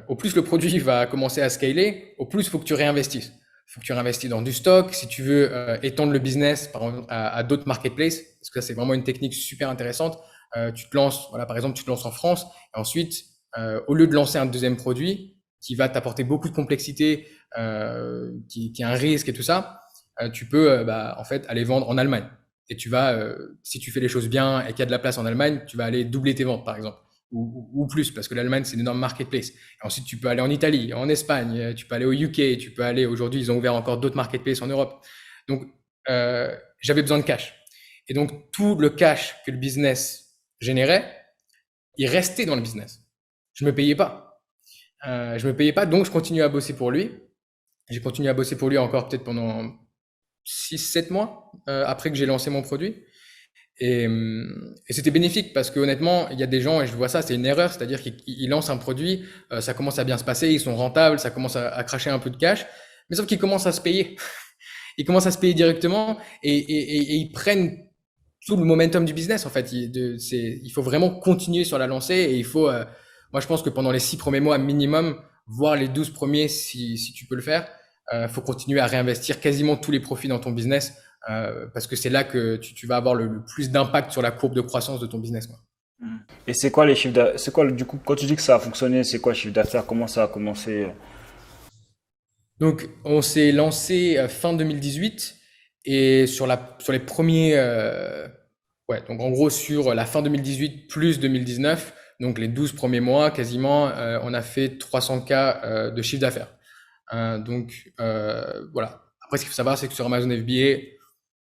au plus le produit va commencer à scaler, au plus il faut que tu réinvestisses. Il faut que tu réinvestis dans du stock. Si tu veux étendre le business par exemple, à d'autres marketplaces, parce que ça, c'est vraiment une technique super intéressante. Tu te lances, voilà, par exemple, tu te lances en France, et ensuite, au lieu de lancer un deuxième produit qui va t'apporter beaucoup de complexité, qui a un risque et tout ça, tu peux bah, en fait aller vendre en Allemagne. Et tu vas, si tu fais les choses bien et qu'il y a de la place en Allemagne, tu vas aller doubler tes ventes, par exemple, ou plus, parce que l'Allemagne c'est une énorme marketplace. Et ensuite, tu peux aller en Italie, en Espagne, tu peux aller au UK, tu peux aller. Aujourd'hui, ils ont ouvert encore d'autres marketplaces en Europe. Donc, j'avais besoin de cash. Et donc, tout le cash que le business générait, il restait dans le business. Je me payais pas. Je me payais pas, donc je continuais à bosser pour lui. J'ai continué à bosser pour lui encore peut-être pendant 6 7 mois après que j'ai lancé mon produit. Et c'était bénéfique parce que honnêtement, il y a des gens, et je vois ça, c'est une erreur, c'est-à-dire qu'ils lancent un produit, ça commence à bien se passer, ils sont rentables, ça commence à cracher un peu de cash, mais sauf qu'ils commencent à se payer. Ils commencent à se payer directement et ils prennent tout le momentum du business en fait. Il faut vraiment continuer sur la lancée et il faut, moi je pense que pendant les 6 premiers mois minimum, voire les 12 premiers si tu peux le faire, faut continuer à réinvestir quasiment tous les profits dans ton business parce que c'est là que tu vas avoir le plus d'impact sur la courbe de croissance de ton business, quoi. Et c'est quoi les chiffres d'affaires? C'est quoi, du coup, quand tu dis que ça a fonctionné, c'est quoi le chiffre d'affaires? Comment ça a commencé? Donc on s'est lancé fin 2018 et sur les premiers ouais, donc en gros sur la fin 2018 plus 2019, donc les 12 premiers mois quasiment, on a fait 300K de chiffre d'affaires. Voilà. Après, ce qu'il faut savoir, c'est que sur Amazon FBA,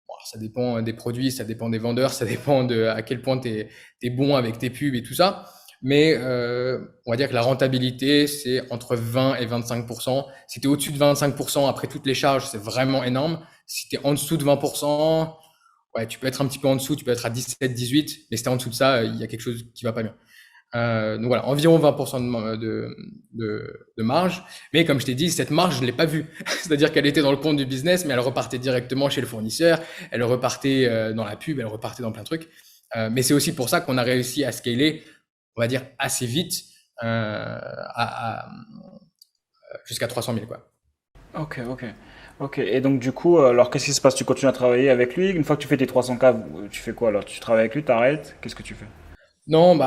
bon, ça dépend des produits, ça dépend des vendeurs, ça dépend de à quel point t'es bon avec tes pubs et tout ça. Mais on va dire que la rentabilité, c'est entre 20 et 25%. Si t'es au-dessus de 25% après toutes les charges, c'est vraiment énorme. Si t'es en dessous de 20%, ouais, tu peux être un petit peu en dessous, tu peux être à 17, 18, mais si t'es en dessous de ça, il y a quelque chose qui va pas bien. Donc voilà, environ 20% de marge. Mais comme je t'ai dit, cette marge, je l'ai pas vue. C'est-à-dire qu'elle était dans le compte du business, mais elle repartait directement chez le fournisseur, elle repartait dans la pub, elle repartait dans plein de trucs. Mais c'est aussi pour ça qu'on a réussi à scaler, on va dire, assez vite jusqu'à 300 000, quoi. Ok, ok. Ok, et donc du coup, alors qu'est-ce qui se passe? Tu continues à travailler avec lui? Une fois que tu fais tes 300K, tu fais quoi alors? Tu travailles avec lui, t'arrêtes? Qu'est-ce que tu fais? Non,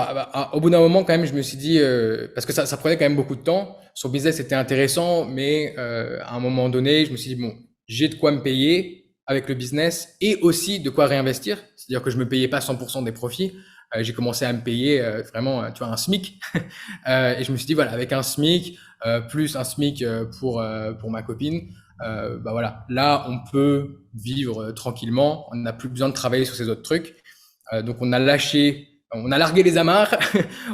au bout d'un moment, quand même, je me suis dit, parce que ça prenait quand même beaucoup de temps. Son business était intéressant, mais à un moment donné, je me suis dit, bon, j'ai de quoi me payer avec le business et aussi de quoi réinvestir. C'est-à-dire que je me payais pas 100% des profits. J'ai commencé à me payer vraiment, tu vois, un SMIC. Et je me suis dit, voilà, avec un SMIC, plus un SMIC pour ma copine, bah voilà, là, on peut vivre tranquillement. On n'a plus besoin de travailler sur ces autres trucs. Donc on a largué les amarres,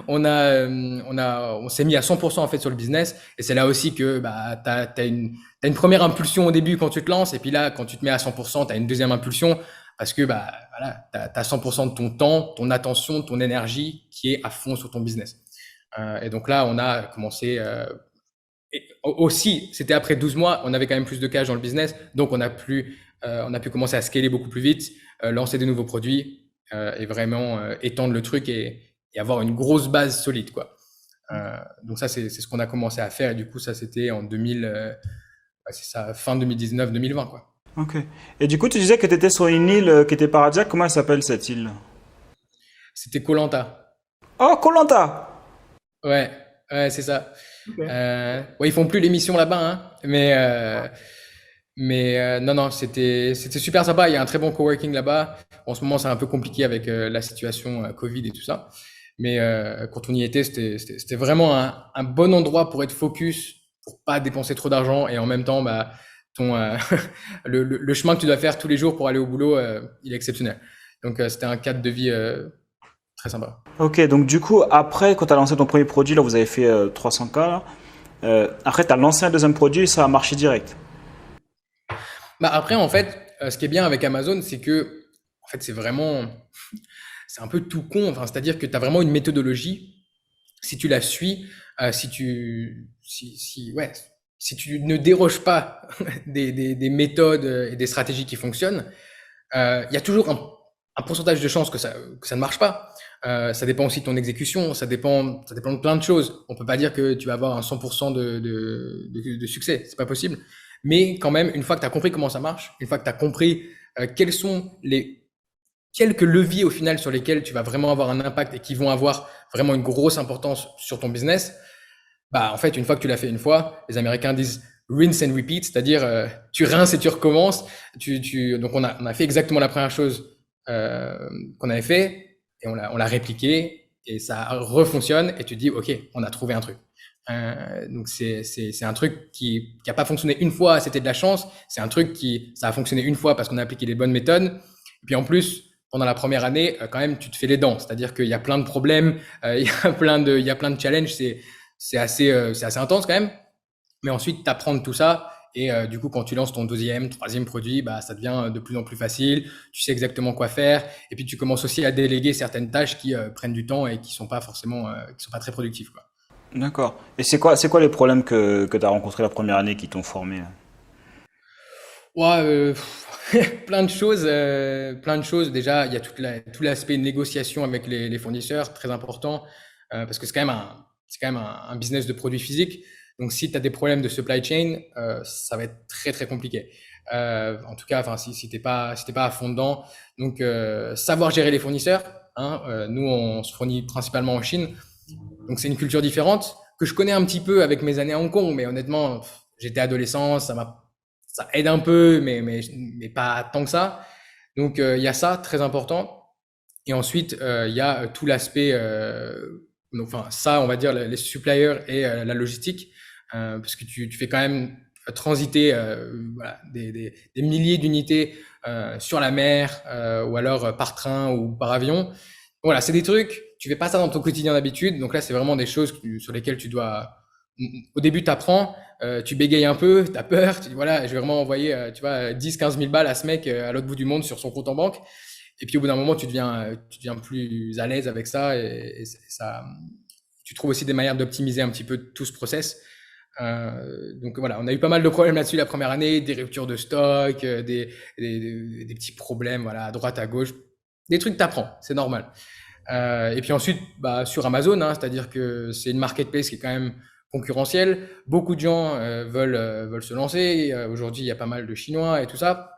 on s'est mis à 100% en fait sur le business. Et c'est là aussi que bah t'as une première impulsion au début quand tu te lances, et puis là quand tu te mets à 100%, t'as une deuxième impulsion parce que bah voilà, t'as 100% de ton temps, ton attention, ton énergie qui est à fond sur ton business. Et donc là on a commencé. Et aussi, c'était après 12 mois, on avait quand même plus de cash dans le business, donc on a pu commencer à scaler beaucoup plus vite, lancer des nouveaux produits et vraiment étendre le truc et avoir une grosse base solide, quoi. Donc ça, c'est ce qu'on a commencé à faire. Et du coup, ça, c'était en 2000, ouais, c'est ça, fin 2019-2020, quoi. Ok. Et du coup, tu disais que tu étais sur une île qui était paradisiaque. Comment elle s'appelle cette île? C'était koh. Oh, Koh Lanta! Ouais, ouais, c'est ça. Ok. Ouais, ils font plus l'émission là-bas, hein, mais non, non, c'était super sympa. Il y a un très bon coworking là-bas. En ce moment, c'est un peu compliqué avec la situation Covid et tout ça. Mais quand on y était, c'était vraiment un bon endroit pour être focus, pour pas dépenser trop d'argent et en même temps, bah, ton le chemin que tu dois faire tous les jours pour aller au boulot, il est exceptionnel. Donc c'était un cadre de vie très sympa. Ok, donc du coup, après, quand tu as lancé ton premier produit, là, vous avez fait 300K, là. Après, tu as lancé un deuxième produit et ça a marché direct. Bah après, en fait, ce qui est bien avec Amazon, c'est que, en fait, c'est vraiment, c'est un peu tout con. Enfin, c'est-à-dire que tu as vraiment une méthodologie. Si tu la suis, ouais, si tu ne déroges pas des méthodes et des stratégies qui fonctionnent, il y a toujours un pourcentage de chances que ça ne marche pas. Ça dépend aussi de ton exécution, ça dépend de plein de choses. On peut pas dire que tu vas avoir un 100% de succès, c'est pas possible. Mais quand même, une fois que tu as compris comment ça marche, une fois que tu as compris quels sont les quelques leviers au final sur lesquels tu vas vraiment avoir un impact et qui vont avoir vraiment une grosse importance sur ton business, bah en fait, une fois que tu l'as fait une fois, les Américains disent rinse and repeat, c'est-à-dire tu rinces et tu recommences. Donc on a fait exactement la première chose qu'on avait fait et on l'a répliqué et ça refonctionne et tu te dis ok, on a trouvé un truc. Donc c'est un truc qui a pas fonctionné une fois, c'était de la chance. C'est un truc qui ça a fonctionné une fois parce qu'on a appliqué les bonnes méthodes. Et puis en plus pendant la première année, quand même, tu te fais les dents. C'est-à-dire qu'il y a plein de problèmes, il y a plein de challenges. C'est assez intense quand même. Mais ensuite, tu apprends de tout ça. Et du coup, quand tu lances ton deuxième, troisième produit, bah, ça devient de plus en plus facile. Tu sais exactement quoi faire. Et puis, tu commences aussi à déléguer certaines tâches qui prennent du temps et qui sont pas forcément, qui sont pas très productives, quoi. D'accord. Et c'est quoi les problèmes que tu as rencontrés la première année qui t'ont formé? Ouais, plein de choses, plein de choses. Déjà, il y a tout l'aspect négociation avec les fournisseurs, très important, parce que c'est quand même un business de produits physiques. Donc, si tu as des problèmes de supply chain, ça va être très très compliqué. En tout cas, enfin, si t'es pas à fond dedans. Donc, savoir gérer les fournisseurs. Hein, nous, on se fournit principalement en Chine, donc c'est une culture différente que je connais un petit peu avec mes années à Hong Kong, mais honnêtement, j'étais adolescent, ça aide un peu, mais pas tant que ça. Donc il y a ça, très important. Et ensuite, il y a tout l'aspect, enfin ça, on va dire les suppliers et la logistique, parce que tu fais quand même transiter voilà, des milliers d'unités sur la mer, ou alors par train ou par avion. Voilà, c'est des trucs, tu fais pas ça dans ton quotidien d'habitude, donc là c'est vraiment des choses sur lesquelles tu dois. Au début, tu apprends, tu bégayes un peu, tu as peur, tu dis voilà, je vais vraiment envoyer tu vois 10 15 000 balles à ce mec à l'autre bout du monde sur son compte en banque. Et puis au bout d'un moment, tu deviens plus à l'aise avec ça et ça, tu trouves aussi des manières d'optimiser un petit peu tout ce process. Donc voilà, on a eu pas mal de problèmes là-dessus la première année, des ruptures de stock, des petits problèmes voilà, à droite, à gauche. Des trucs que t'apprends, c'est normal. Et puis ensuite, bah, sur Amazon, hein, c'est-à-dire que c'est une marketplace qui est quand même concurrentielle. Beaucoup de gens veulent se lancer. Aujourd'hui, il y a pas mal de Chinois et tout ça.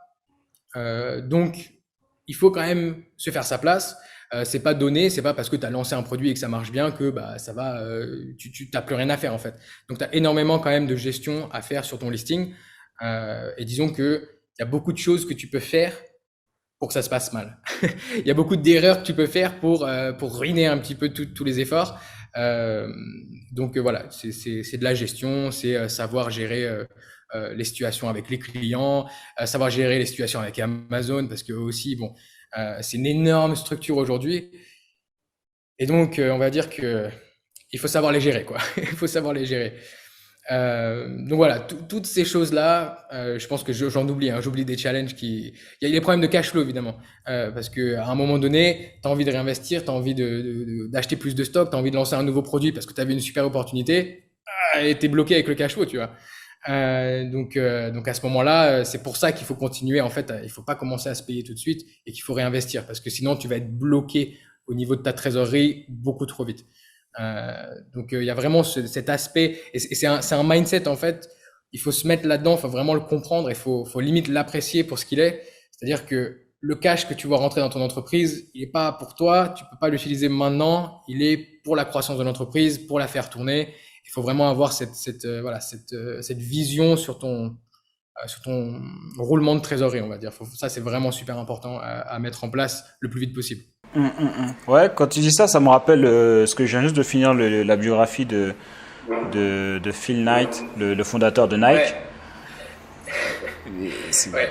Donc, il faut quand même se faire sa place. C'est pas donné, c'est pas parce que tu as lancé un produit et que ça marche bien que bah ça va, tu t'as plus rien à faire en fait. Donc tu as énormément quand même de gestion à faire sur ton listing. Et disons que il y a beaucoup de choses que tu peux faire pour que ça se passe mal. Il y a beaucoup d'erreurs que tu peux faire pour ruiner un petit peu tous les efforts. Euh, donc voilà, c'est de la gestion, c'est savoir gérer les situations avec les clients, savoir gérer les situations avec Amazon, parce que aussi, bon, c'est une énorme structure aujourd'hui. Et donc, on va dire que il faut savoir les gérer, quoi. Il faut savoir les gérer. Donc voilà, toutes ces choses-là, je pense que j'en oublie, hein, j'oublie des challenges qui. Il y a les problèmes de cash flow évidemment, parce que à un moment donné, tu as envie de réinvestir, tu as envie d'acheter plus de stock, tu as envie de lancer un nouveau produit parce que tu avais une super opportunité, et tu es bloqué avec le cash flow, tu vois. Donc à ce moment-là, c'est pour ça qu'il faut continuer. En fait, il faut pas commencer à se payer tout de suite et qu'il faut réinvestir parce que sinon tu vas être bloqué au niveau de ta trésorerie beaucoup trop vite. Donc il y a vraiment cet aspect et c'est un mindset en fait. Il faut se mettre là-dedans, il faut vraiment le comprendre, faut limite l'apprécier pour ce qu'il est. C'est-à-dire que le cash que tu vois rentrer dans ton entreprise, il est pas pour toi, tu peux pas l'utiliser maintenant, il est pour la croissance de l'entreprise, pour la faire tourner. Il faut vraiment avoir voilà, cette vision sur ton roulement de trésorerie, on va dire. Ça, c'est vraiment super important à mettre en place le plus vite possible. Ouais, quand tu dis ça, ça me rappelle ce que je viens juste de finir la biographie de Phil Knight, le fondateur de Nike. Ouais, ouais.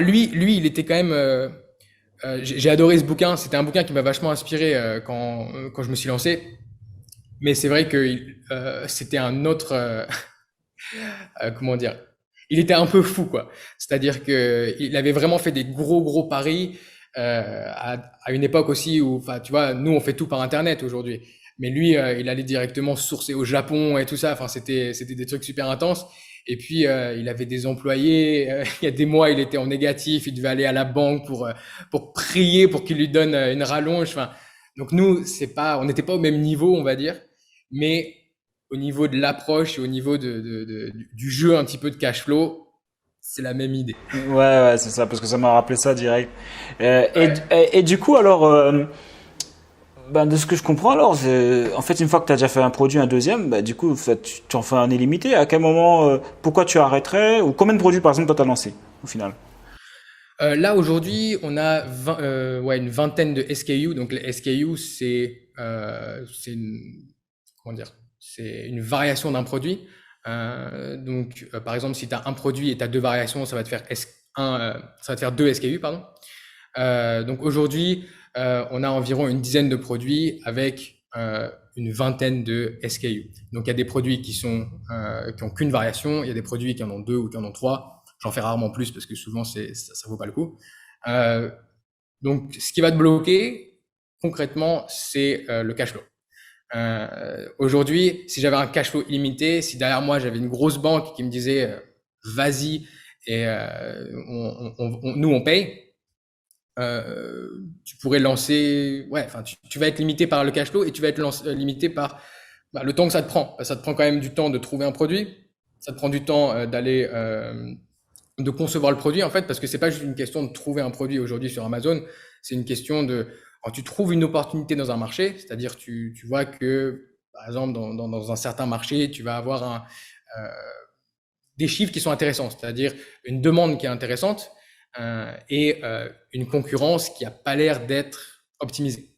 Lui, il était quand même j'ai adoré ce bouquin. C'était un bouquin qui m'a vachement inspiré quand je me suis lancé. Mais c'est vrai que c'était un autre, comment dire, il était un peu fou, quoi. C'est-à-dire que il avait vraiment fait des gros paris à une époque aussi où, enfin, tu vois, nous on fait tout par Internet aujourd'hui, mais lui, il allait directement sourcer au Japon et tout ça. Enfin, c'était des trucs super intenses. Et puis il avait des employés. Il y a des mois, il était en négatif. Il devait aller à la banque pour prier pour qu'il lui donne une rallonge. Enfin, donc nous, c'est pas, on n'était pas au même niveau, on va dire, mais au niveau de l'approche et au niveau du jeu un petit peu de cash flow, c'est la même idée. Ouais, c'est ça, parce que ça m'a rappelé ça direct. Ouais. Et du coup, alors, ben, de ce que je comprends, alors, en fait, une fois que tu as déjà fait un produit, un deuxième, ben, du coup, tu en fais un illimité. À quel moment, pourquoi tu arrêterais? Ou combien de produits, par exemple, toi, t'as lancé, au final? Là aujourd'hui, on a ouais, une vingtaine de SKU. Donc les SKU, c'est une, comment dire, c'est une variation d'un produit. Donc par exemple, si tu as un produit et tu as deux variations, ça va te faire ça va te faire deux SKU, pardon. Donc aujourd'hui, on a environ une dizaine de produits avec une vingtaine de SKU. Donc il y a des produits qui ont qu'une variation, il y a des produits qui en ont deux ou qui en ont trois. J'en fais rarement plus parce que souvent ça vaut pas le coup. Euh, donc ce qui va te bloquer concrètement, c'est le cash flow. Aujourd'hui, si j'avais un cash flow illimité, si derrière moi j'avais une grosse banque qui me disait vas-y et nous on paye, tu pourrais lancer, ouais, enfin, tu vas être limité par le cash flow et tu vas être limité par le temps que ça te prend. Ça te prend quand même du temps de trouver un produit, ça te prend du temps de concevoir le produit en fait, parce que c'est pas juste une question de trouver un produit aujourd'hui sur Amazon, c'est une question de quand tu trouves une opportunité dans un marché, c'est-à-dire tu vois que par exemple dans un certain marché, tu vas avoir euh, des chiffres qui sont intéressants, c'est-à-dire une demande qui est intéressante et une concurrence qui a pas l'air d'être optimisée.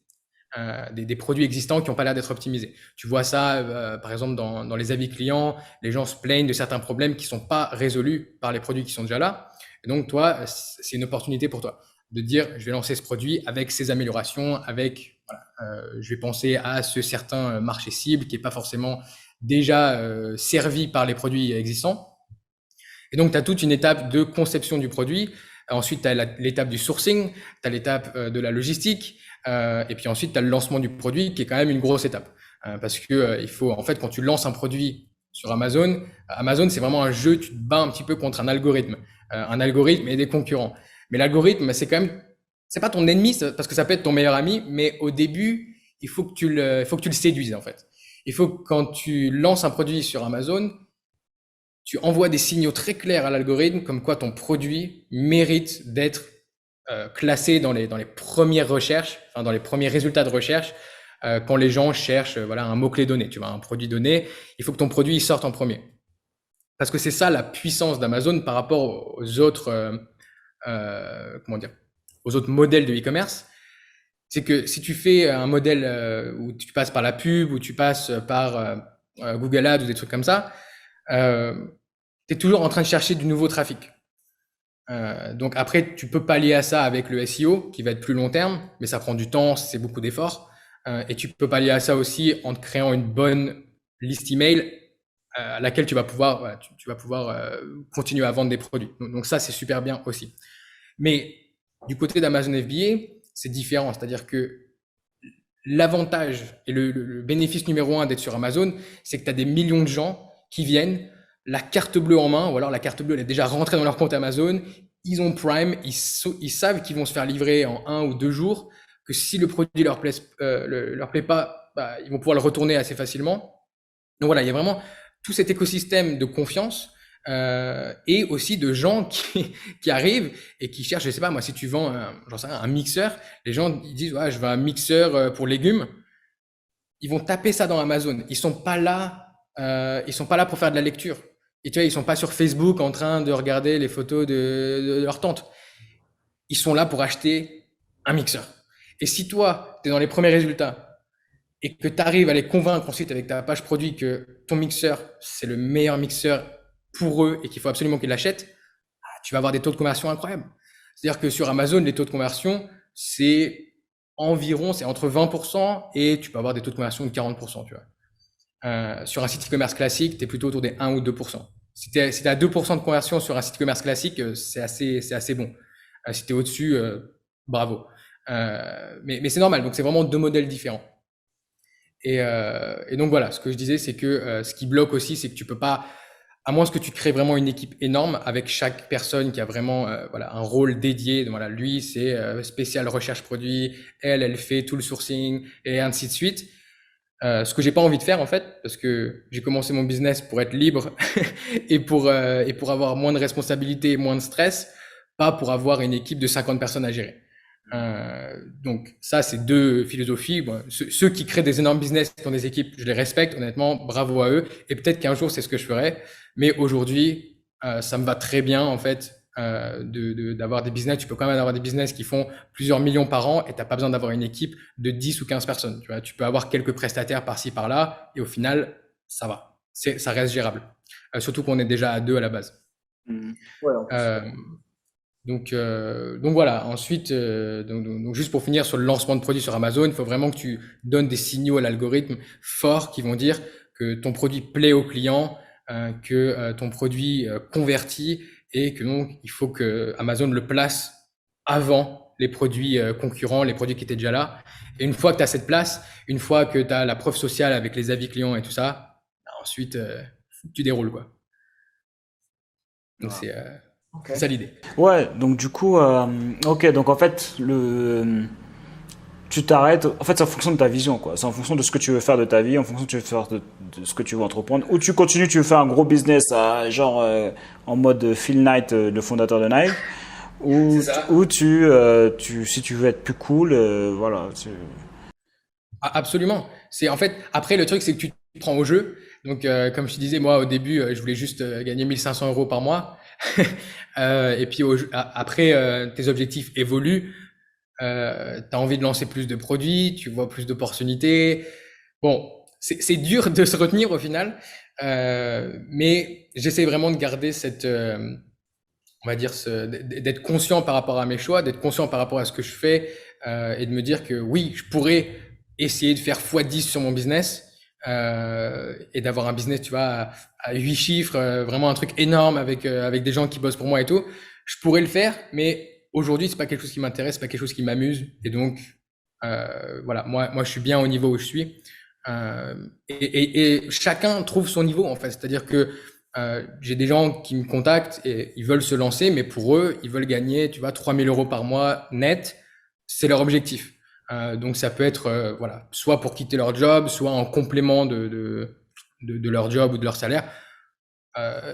Des produits existants qui n'ont pas l'air d'être optimisés. Tu vois ça, par exemple, dans les avis clients, les gens se plaignent de certains problèmes qui ne sont pas résolus par les produits qui sont déjà là. Et donc, toi, c'est une opportunité pour toi de dire, je vais lancer ce produit avec ces améliorations, voilà, je vais penser à ce certain marché cible qui n'est pas forcément déjà servi par les produits existants. Et donc, tu as toute une étape de conception du produit. Ensuite, tu as l'étape du sourcing, tu as l'étape de la logistique, et puis ensuite, tu as le lancement du produit qui est quand même une grosse étape. Parce que il faut, en fait, quand tu lances un produit sur Amazon, Amazon, c'est vraiment un jeu, tu te bats un petit peu contre un algorithme et des concurrents. Mais l'algorithme, c'est quand même, c'est pas ton ennemi, parce que ça peut être ton meilleur ami, mais au début, il faut que tu le séduises, en fait. Il faut que quand tu lances un produit sur Amazon, tu envoies des signaux très clairs à l'algorithme comme quoi ton produit mérite d'être classé dans les premières recherches, enfin dans les premiers résultats de recherche, quand les gens cherchent voilà, un mot-clé donné, tu vois, un produit donné, il faut que ton produit il sorte en premier. Parce que c'est ça la puissance d'Amazon par rapport aux autres, comment dire, aux autres modèles de e-commerce. C'est que si tu fais un modèle où tu passes par la pub, ou tu passes par Google Ads ou des trucs comme ça, tu es toujours en train de chercher du nouveau trafic. Donc après, tu peux pallier à ça avec le SEO qui va être plus long terme, mais ça prend du temps, c'est beaucoup d'efforts. Et tu peux pallier à ça aussi en te créant une bonne liste email à laquelle tu vas pouvoir, voilà, tu vas pouvoir continuer à vendre des produits. Donc ça, c'est super bien aussi. Mais du côté d'Amazon FBA, c'est différent. C'est-à-dire que l'avantage et le bénéfice numéro un d'être sur Amazon, c'est que tu as des millions de gens qui viennent la carte bleue en main, ou alors la carte bleue elle est déjà rentrée dans leur compte Amazon, ils ont Prime, ils savent qu'ils vont se faire livrer en 1 ou 2 jours, que si le produit leur plaît pas, bah, ils vont pouvoir le retourner assez facilement. Donc voilà, il y a vraiment tout cet écosystème de confiance et aussi de gens qui arrivent et qui cherchent, je sais pas moi, si tu vends j'en sais rien, un mixeur, les gens ils disent ouais, je veux un mixeur pour légumes, ils vont taper ça dans Amazon. Ils sont pas là pour faire de la lecture. Et tu vois, ils sont pas sur Facebook en train de regarder les photos de leur tante. Ils sont là pour acheter un mixeur. Et si toi, tu es dans les premiers résultats et que tu arrives à les convaincre ensuite avec ta page produit que ton mixeur, c'est le meilleur mixeur pour eux et qu'il faut absolument qu'ils l'achètent, tu vas avoir des taux de conversion incroyables. C'est-à-dire que sur Amazon, les taux de conversion, c'est c'est entre 20% et tu peux avoir des taux de conversion de 40%, tu vois. Sur un site e-commerce classique, tu es plutôt autour des 1 ou 2%. Si tu es à 2% de conversion sur un site e-commerce classique, c'est assez bon. Si tu es au-dessus, bravo. Mais c'est normal, donc c'est vraiment deux modèles différents. Et donc voilà, ce que je disais, c'est que ce qui bloque aussi, c'est que tu peux pas, à moins que tu crées vraiment une équipe énorme avec chaque personne qui a vraiment voilà, un rôle dédié. Donc voilà, lui, c'est spécial recherche produit, elle fait tout le sourcing et ainsi de suite. Ce que j'ai pas envie de faire en fait, parce que j'ai commencé mon business pour être libre et pour avoir moins de responsabilités, moins de stress, pas pour avoir une équipe de 50 personnes à gérer. Donc ça, c'est deux philosophies. Bon, ceux qui créent des énormes business qui ont des équipes, je les respecte honnêtement, bravo à eux. Et peut-être qu'un jour c'est ce que je ferai, mais aujourd'hui, ça me va très bien en fait d'avoir des business. Tu peux quand même avoir des business qui font plusieurs millions par an et t'as pas besoin d'avoir une équipe de 10 ou 15 personnes. Tu vois, tu peux avoir quelques prestataires par-ci par-là et au final, ça va. Ça reste gérable. Surtout qu'on est déjà à deux à la base. Ouais, en plus. Euh, donc voilà. Ensuite, donc juste pour finir sur le lancement de produits sur Amazon, il faut vraiment que tu donnes des signaux à l'algorithme forts qui vont dire que ton produit plaît au client, que ton produit convertit et que donc il faut que Amazon le place avant les produits concurrents, les produits qui étaient déjà là. Et une fois que tu as cette place, une fois que tu as la preuve sociale avec les avis clients et tout ça, bah, ensuite tu déroules quoi. Donc Ah, ok. c'est ça l'idée. Ouais, donc du coup, ok, donc en fait, tu t'arrêtes. En fait, c'est en fonction de ta vision, quoi. C'est en fonction de ce que tu veux faire de ta vie, en fonction de, ce que tu veux faire de ce que tu veux entreprendre. Ou tu continues, tu veux faire un gros business, genre en mode Phil Knight, le fondateur de Nike. C'est Ou, ça. ou si tu veux être plus cool, voilà. Absolument. C'est en fait après le truc c'est que tu te prends au jeu. Donc comme je te disais moi au début je voulais juste gagner 1500 euros par mois. Et puis après tes objectifs évoluent. Tu as envie de lancer plus de produits, tu vois plus d'opportunités. Bon, c'est dur de se retenir au final, mais j'essaie vraiment de garder cette on va dire d'être conscient par rapport à mes choix, d'être conscient par rapport à ce que je fais et de me dire que oui, je pourrais essayer de faire x10 sur mon business et d'avoir un business, tu vois, à 8 chiffres, vraiment un truc énorme avec des gens qui bossent pour moi et tout. Je pourrais le faire, mais aujourd'hui, c'est pas quelque chose qui m'intéresse, c'est pas quelque chose qui m'amuse. Et donc, voilà, moi, je suis bien au niveau où je suis. Et chacun trouve son niveau, en fait. C'est-à-dire que j'ai des gens qui me contactent et ils veulent se lancer, mais pour eux, ils veulent gagner, tu vois, 3000 euros par mois net. C'est leur objectif. Donc ça peut être voilà, soit pour quitter leur job, soit en complément de leur job ou de leur salaire.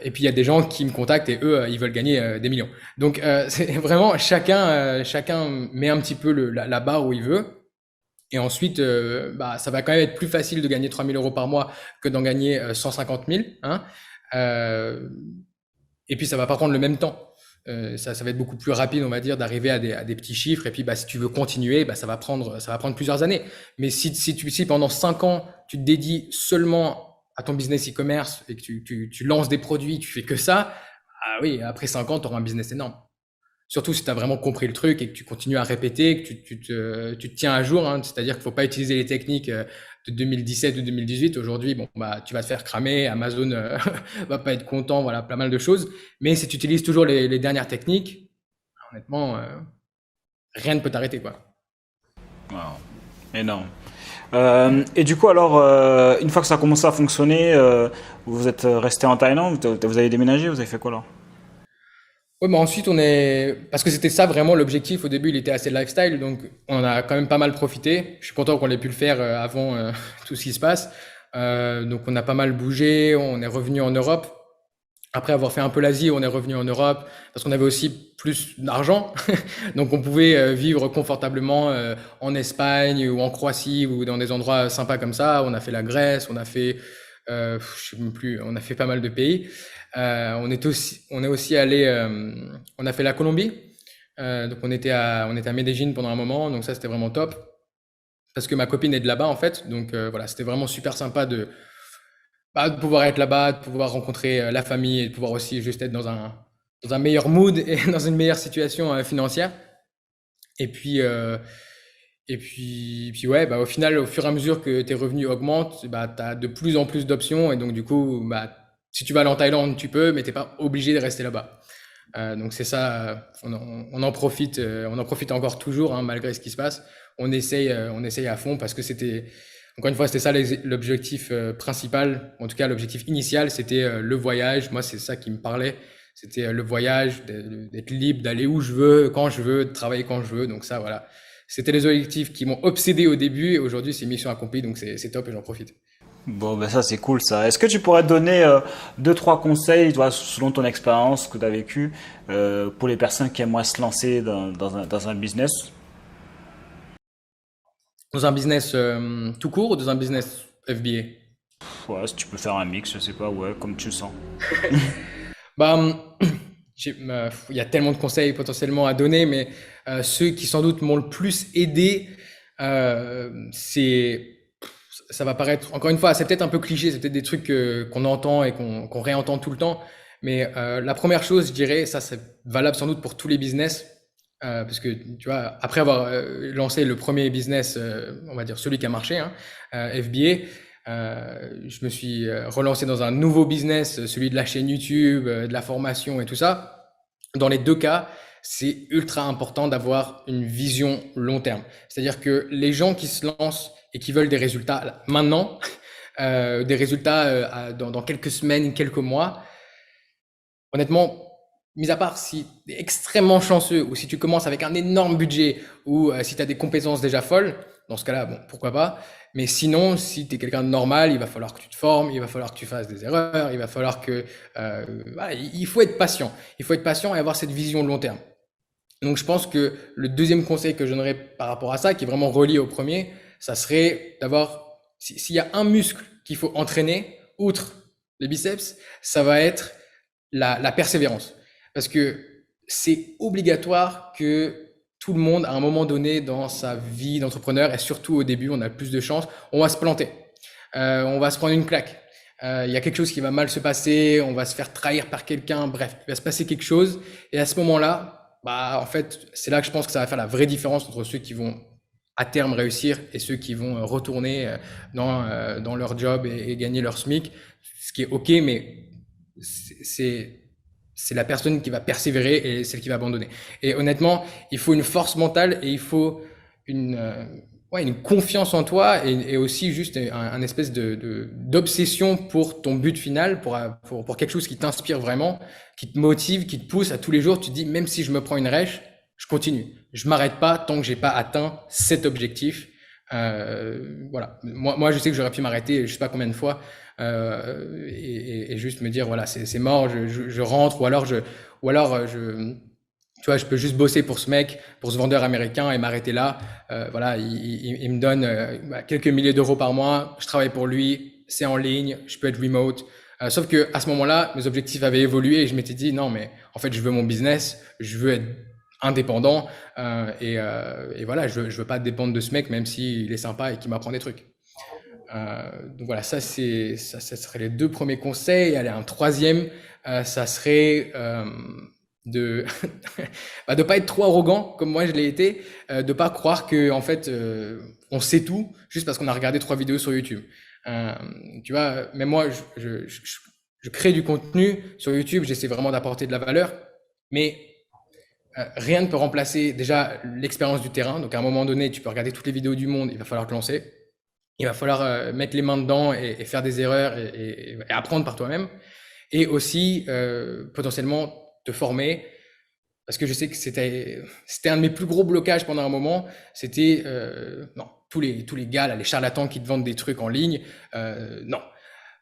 Et puis il y a des gens qui me contactent et eux, ils veulent gagner des millions. Donc c'est vraiment chacun met un petit peu la barre où il veut. Et ensuite, bah, ça va quand même être plus facile de gagner 3000 euros par mois que d'en gagner 150 000. Hein. Euh, et puis ça va pas prendre le même temps. Ça va être beaucoup plus rapide, on va dire, d'arriver à des petits chiffres. Et puis, bah, si tu veux continuer, bah, ça va prendre plusieurs années. Mais si pendant 5 ans, tu te dédies seulement à ton business e-commerce et que tu lances des produits, tu fais que ça, ah oui, après 5 ans, tu auras un business énorme. Surtout si tu as vraiment compris le truc et que tu continues à répéter, que tu te tiens à jour. Hein, c'est-à-dire qu'il faut pas utiliser les techniques de 2017 ou 2018. Aujourd'hui, bon, bah, tu vas te faire cramer. Amazon va pas être content. Voilà, pas mal de choses. Mais si tu utilises toujours les dernières techniques, honnêtement, rien ne peut t'arrêter, quoi. Wow, énorme. Et du coup, alors, une fois que ça a commencé à fonctionner, vous êtes resté en Thaïlande, vous avez déménagé, vous avez fait quoi là? Ouais, mais ensuite, parce que c'était ça vraiment l'objectif. Au début, il était assez lifestyle, donc on en a quand même pas mal profité. Je suis content qu'on ait pu le faire avant tout ce qui se passe. Donc, on a pas mal bougé. On est revenu en Europe. Après avoir fait un peu l'Asie, on est revenu en Europe parce qu'on avait aussi plus d'argent. Donc, on pouvait vivre confortablement en Espagne ou en Croatie ou dans des endroits sympas comme ça. On a fait la Grèce, on a fait, je sais même plus, on a fait pas mal de pays. On est aussi allé, on a fait la Colombie. Donc on était à Medellín pendant un moment. Donc ça c'était vraiment top parce que ma copine est de là-bas en fait. Donc voilà, c'était vraiment super sympa bah, de pouvoir être là-bas, de pouvoir rencontrer la famille et de pouvoir aussi juste être dans un meilleur mood et dans une meilleure situation financière. Et puis, puis ouais, bah, au final, au fur et à mesure que tes revenus augmentent, bah, tu as de plus en plus d'options. Et donc, du coup, bah, si tu vas aller en Thaïlande, tu peux, mais t'es pas obligé de rester là-bas. Donc c'est ça, on en profite encore toujours, hein, malgré ce qui se passe. On essaye à fond parce que c'était, encore une fois, c'était ça l'objectif principal, en tout cas l'objectif initial, c'était le voyage. Moi, c'est ça qui me parlait. C'était le voyage, d'être libre, d'aller où je veux, quand je veux, de travailler quand je veux. Donc ça, voilà. C'était les objectifs qui m'ont obsédé au début et aujourd'hui, c'est mission accomplie, donc c'est top et j'en profite. Bon, ben ça c'est cool ça. Est-ce que tu pourrais donner deux, trois conseils, toi, selon ton expérience que tu as vécue, pour les personnes qui aimeraient se lancer dans un business? Dans un business tout court ou dans un business FBA? Ouais, si tu peux faire un mix, je sais pas, ouais, comme tu le sens. Bah, il y a tellement de conseils potentiellement à donner, mais ceux qui sans doute m'ont le plus aidé, c'est, ça va paraître, encore une fois, c'est peut-être un peu cliché, c'est peut-être des trucs qu'on entend et qu'on réentend tout le temps, mais la première chose, je dirais, ça c'est valable sans doute pour tous les business, parce que tu vois, après avoir lancé le premier business, on va dire celui qui a marché, hein, FBA, je me suis relancé dans un nouveau business, celui de la chaîne YouTube, de la formation et tout ça. Dans les deux cas, c'est ultra important d'avoir une vision long terme. C'est-à-dire que les gens qui se lancent et qui veulent des résultats maintenant, des résultats dans quelques semaines, quelques mois, honnêtement, mis à part si tu es extrêmement chanceux ou si tu commences avec un énorme budget ou si tu as des compétences déjà folles, dans ce cas-là, bon, pourquoi pas. Mais sinon, si tu es quelqu'un de normal, il va falloir que tu te formes, il va falloir que tu fasses des erreurs, il va falloir que... voilà, il faut être patient. Il faut être patient et avoir cette vision de long terme. Donc je pense que le deuxième conseil que je donnerais par rapport à ça, qui est vraiment relié au premier, ça serait d'avoir, s'il y a un muscle qu'il faut entraîner, outre les biceps, ça va être la persévérance. Parce que c'est obligatoire que tout le monde, à un moment donné dans sa vie d'entrepreneur, et surtout au début, on a le plus de chance, on va se planter. On va se prendre une claque. Il y a quelque chose qui va mal se passer, on va se faire trahir par quelqu'un, bref, il va se passer quelque chose. Et à ce moment-là, bah, en fait, c'est là que je pense que ça va faire la vraie différence entre ceux qui vont à terme réussir et ceux qui vont retourner dans leur job et gagner leur SMIC. Ce qui est OK, mais c'est c'est la personne qui va persévérer et celle qui va abandonner. Et honnêtement, il faut une force mentale et il faut une, ouais, une confiance en toi et aussi juste un espèce d'obsession pour ton but final, pour quelque chose qui t'inspire vraiment, qui te motive, qui te pousse à tous les jours. Tu te dis, même si je me prends une rêche, je continue. Je m'arrête pas tant que j'ai pas atteint cet objectif. Voilà. Moi, je sais que j'aurais pu m'arrêter, je sais pas combien de fois, et juste me dire voilà, c'est mort, je rentre, ou alors tu vois, je peux juste bosser pour ce mec, pour ce vendeur américain et m'arrêter là. Voilà, il me donne quelques milliers d'euros par mois, je travaille pour lui, c'est en ligne, je peux être remote. Sauf que à ce moment-là, mes objectifs avaient évolué et je m'étais dit non, mais en fait, je veux mon business, je veux être indépendant et voilà, je veux pas dépendre de ce mec, même s'il est sympa et qu'il m'apprend des trucs. Donc voilà, ça serait les deux premiers conseils. Allez, un troisième, ça serait de de pas être trop arrogant comme moi je l'ai été, de pas croire que en fait on sait tout juste parce qu'on a regardé trois vidéos sur YouTube. Euh, Tu vois, même moi je crée du contenu sur YouTube, j'essaie vraiment d'apporter de la valeur, mais rien ne peut remplacer déjà l'expérience du terrain. Donc à un moment donné, tu peux regarder toutes les vidéos du monde, il va falloir te lancer. Il va falloir mettre les mains dedans et faire des erreurs et apprendre par toi-même. Et aussi potentiellement te former. Parce que je sais que c'était un de mes plus gros blocages pendant un moment. C'était non, tous les gars, là, les charlatans qui te vendent des trucs en ligne. Non.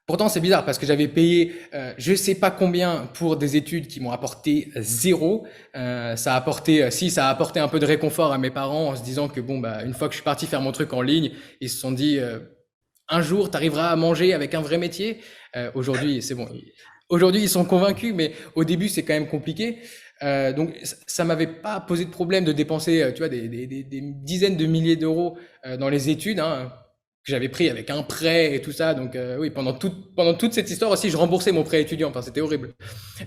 Pourtant, c'est bizarre parce que j'avais payé je sais pas combien pour des études qui m'ont apporté zéro. Ça a apporté, si, ça a apporté un peu de réconfort à mes parents en se disant que bon, bah, une fois que je suis parti faire mon truc en ligne, ils se sont dit un jour, tu arriveras à manger avec un vrai métier. Aujourd'hui, c'est bon. Aujourd'hui, ils sont convaincus, mais au début, c'est quand même compliqué. Donc, ça m'avait pas posé de problème de dépenser, tu vois, des dizaines de milliers d'euros dans les études, hein, que j'avais pris avec un prêt et tout ça. Donc, oui, pendant toute cette histoire aussi, je remboursais mon prêt étudiant. Enfin, c'était horrible.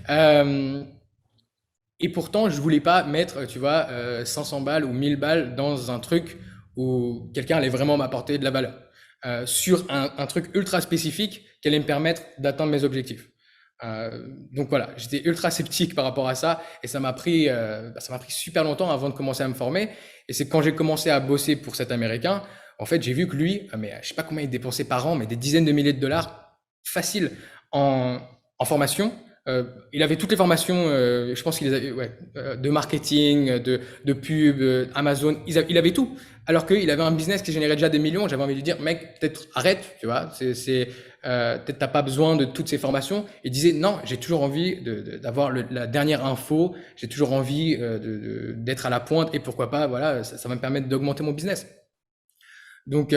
Euh, Et pourtant, je voulais pas mettre, tu vois, 500 balles ou 1000 balles dans un truc où quelqu'un allait vraiment m'apporter de la valeur. Sur un truc ultra spécifique qui allait me permettre d'atteindre mes objectifs. Donc voilà, j'étais ultra sceptique par rapport à ça et ça m'a pris super longtemps avant de commencer à me former. Et c'est quand j'ai commencé à bosser pour cet Américain, en fait, j'ai vu que lui, mais je sais pas combien il dépensait par an, mais des dizaines de milliers de dollars facile en, en formation. Il avait toutes les formations, je pense qu'il les avait, ouais, de marketing, de pub, Amazon, il avait tout. Alors qu'il avait un business qui générait déjà des millions. J'avais envie de lui dire, mec, peut-être arrête, tu vois. Peut-être t'as pas besoin de toutes ces formations. Il disait, non, j'ai toujours envie d'avoir la dernière info. J'ai toujours envie d'être à la pointe. Et pourquoi pas, voilà, ça va me permettre d'augmenter mon business. Donc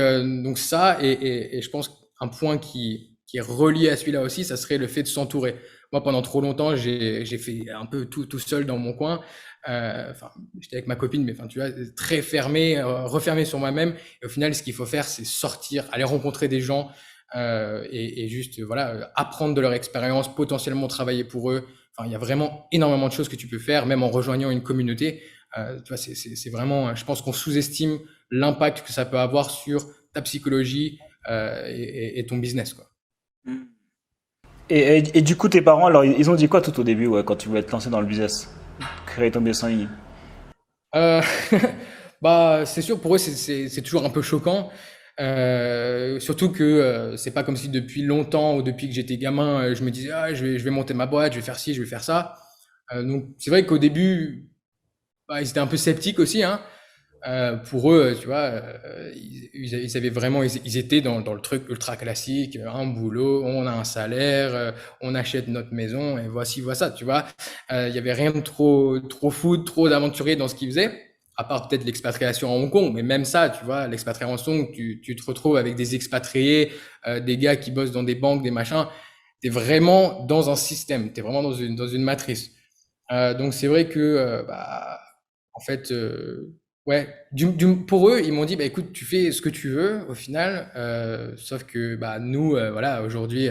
ça, et je pense qu'un point qui est relié à celui-là aussi, ça serait le fait de s'entourer. Moi, pendant trop longtemps, j'ai fait un peu tout seul dans mon coin. Enfin, j'étais avec ma copine, mais enfin, tu vois, très fermé, refermé sur moi-même. Et au final, ce qu'il faut faire, c'est sortir, aller rencontrer des gens et juste, voilà, apprendre de leur expérience, potentiellement travailler pour eux. Enfin, il y a vraiment énormément de choses que tu peux faire, même en rejoignant une communauté. Tu vois, c'est vraiment, je pense qu'on sous-estime l'impact que ça peut avoir sur ta psychologie et ton business, quoi. Et du coup, tes parents, alors, ils ont dit quoi tout au début, ouais, quand tu voulais te lancer dans le business? Créer ton business en ligne? Euh, Bah, c'est sûr, pour eux, c'est toujours un peu choquant. Surtout que c'est pas comme si depuis longtemps ou depuis que j'étais gamin, je me disais, ah, je vais monter ma boîte, je vais faire ci, je vais faire ça. Donc, c'est vrai qu'au début, bah, ils étaient un peu sceptiques aussi, hein. Pour eux, tu vois, ils avaient vraiment, ils étaient dans le truc ultra classique, un boulot, on a un salaire, on achète notre maison et voici, voilà, tu vois. Il y avait rien de trop fou, trop d'aventurier dans ce qu'ils faisaient, à part peut-être l'expatriation à Hong Kong. Mais même ça, tu vois, l'expatriation à Hong Kong, tu te retrouves avec des expatriés, des gars qui bossent dans des banques, des machins. T'es vraiment dans un système, t'es vraiment dans une matrice. Donc c'est vrai que, bah, en fait, ouais, pour eux, ils m'ont dit, bah écoute, tu fais ce que tu veux au final, sauf que bah nous, voilà, aujourd'hui,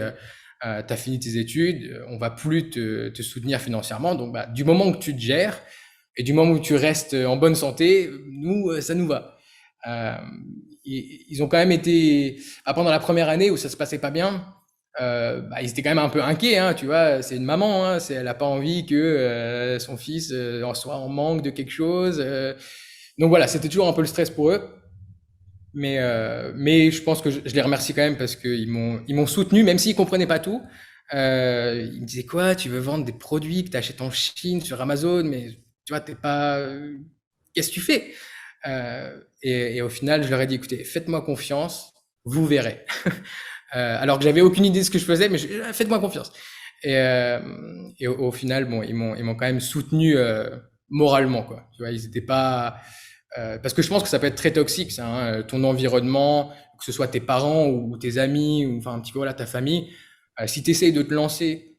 t'as fini tes études, on va plus te soutenir financièrement, donc bah du moment que tu te gères et du moment où tu restes en bonne santé, nous, ça nous va. Euh, ils ont quand même été, pendant la première année où ça se passait pas bien, bah, ils étaient quand même un peu inquiets, hein, tu vois. C'est une maman, hein, elle a pas envie que son fils en soit en manque de quelque chose. Donc voilà, c'était toujours un peu le stress pour eux. Mais je pense que je les remercie quand même parce qu'ils m'ont soutenu, même s'ils comprenaient pas tout. Ils me disaient quoi, tu veux vendre des produits que tu achètes en Chine sur Amazon, mais tu vois, t'es pas, qu'est-ce que tu fais? Et au final, je leur ai dit, écoutez, faites-moi confiance, vous verrez. Alors que j'avais aucune idée de ce que je faisais, mais faites-moi confiance. Et au final, bon, ils m'ont quand même soutenu moralement, quoi. Tu vois, ils étaient pas parce que je pense que ça peut être très toxique, ça, hein, ton environnement, que ce soit tes parents ou tes amis, ou enfin un petit peu voilà ta famille. Si tu essayes de te lancer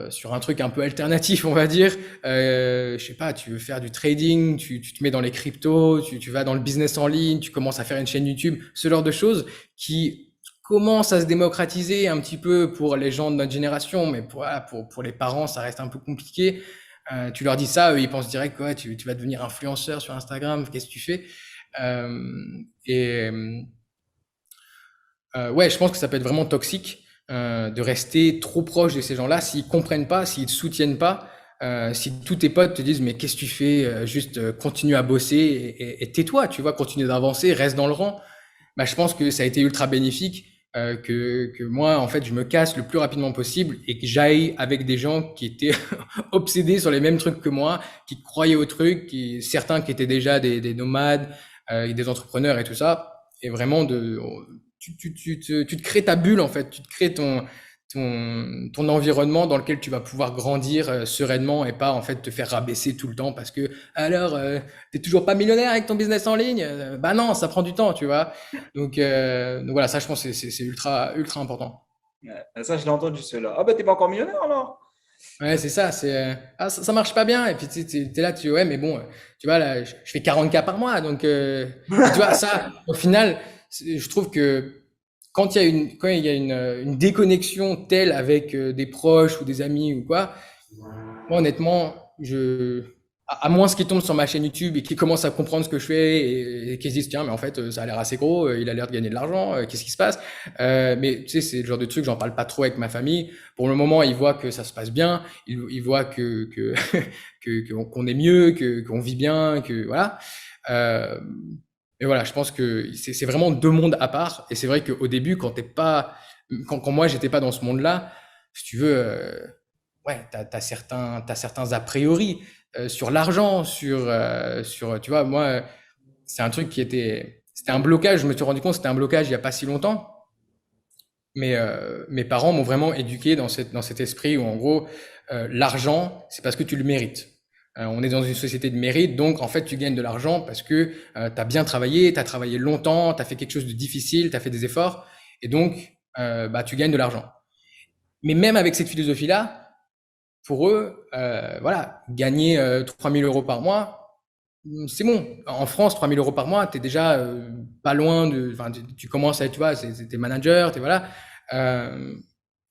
sur un truc un peu alternatif, on va dire, je sais pas, tu veux faire du trading, tu te mets dans les cryptos, tu vas dans le business en ligne, tu commences à faire une chaîne YouTube, ce genre de choses qui commencent à se démocratiser un petit peu pour les gens de notre génération, mais voilà, pour les parents, ça reste un peu compliqué. Tu leur dis ça, eux, ils pensent direct, ouais, tu vas devenir influenceur sur Instagram, qu'est-ce que tu fais? Euh, et ouais, je pense que ça peut être vraiment toxique de rester trop proche de ces gens-là s'ils comprennent pas, s'ils te soutiennent pas, si tous tes potes te disent mais qu'est-ce que tu fais? Juste continue à bosser et tais-toi, tu vois, continue d'avancer, reste dans le rang. Bah, je pense que ça a été ultra bénéfique que moi, en fait, je me casse le plus rapidement possible et que j'aille avec des gens qui étaient obsédés sur les mêmes trucs que moi, qui croyaient au truc, certains qui étaient déjà des nomades, et des entrepreneurs et tout ça. Et vraiment, tu te crées ta bulle, en fait. Tu te crées ton environnement dans lequel tu vas pouvoir grandir sereinement et pas en fait te faire rabaisser tout le temps parce que alors t'es toujours pas millionnaire avec ton business en ligne. Bah non, ça prend du temps, tu vois. Donc voilà, ça je pense que c'est ultra important. Ouais, ça, je l'ai entendu, cela. Ah, bah, t'es pas encore millionnaire alors? Ouais, c'est ça, ça marche pas bien et puis t'es là, ouais, mais bon, tu vois là, je fais 40K par mois, donc et tu vois ça, au final, je trouve que quand il y a une déconnexion telle avec des proches ou des amis ou quoi, moi honnêtement, à moins qu'ils tombent sur ma chaîne YouTube et qu'ils commencent à comprendre ce que je fais et qu'ils se disent, tiens, mais en fait, ça a l'air assez gros, il a l'air de gagner de l'argent, qu'est-ce qui se passe? Mais tu sais, c'est le genre de truc, j'en parle pas trop avec ma famille. Pour le moment, ils voient que ça se passe bien, ils voient qu'on est mieux, qu'on vit bien, que voilà. Euh, et voilà, je pense que c'est vraiment deux mondes à part. Et c'est vrai qu'au début, quand moi j'étais pas dans ce monde-là, si tu veux, ouais, t'as certains a priori sur l'argent, tu vois, moi, c'est un truc c'était un blocage. Je me suis rendu compte, que c'était un blocage il y a pas si longtemps. Mais mes parents m'ont vraiment éduqué dans cet esprit où en gros, l'argent, c'est parce que tu le mérites. On est dans une société de mérite, donc en fait, tu gagnes de l'argent parce que tu as bien travaillé, tu as travaillé longtemps, tu as fait quelque chose de difficile, tu as fait des efforts, et donc bah, tu gagnes de l'argent. Mais même avec cette philosophie-là, pour eux, voilà, gagner 3 000 euros par mois, c'est bon. En France, 3 000 euros par mois, t'es déjà pas loin enfin, tu commences à être, tu vois, t'es manager, t'es voilà. Euh,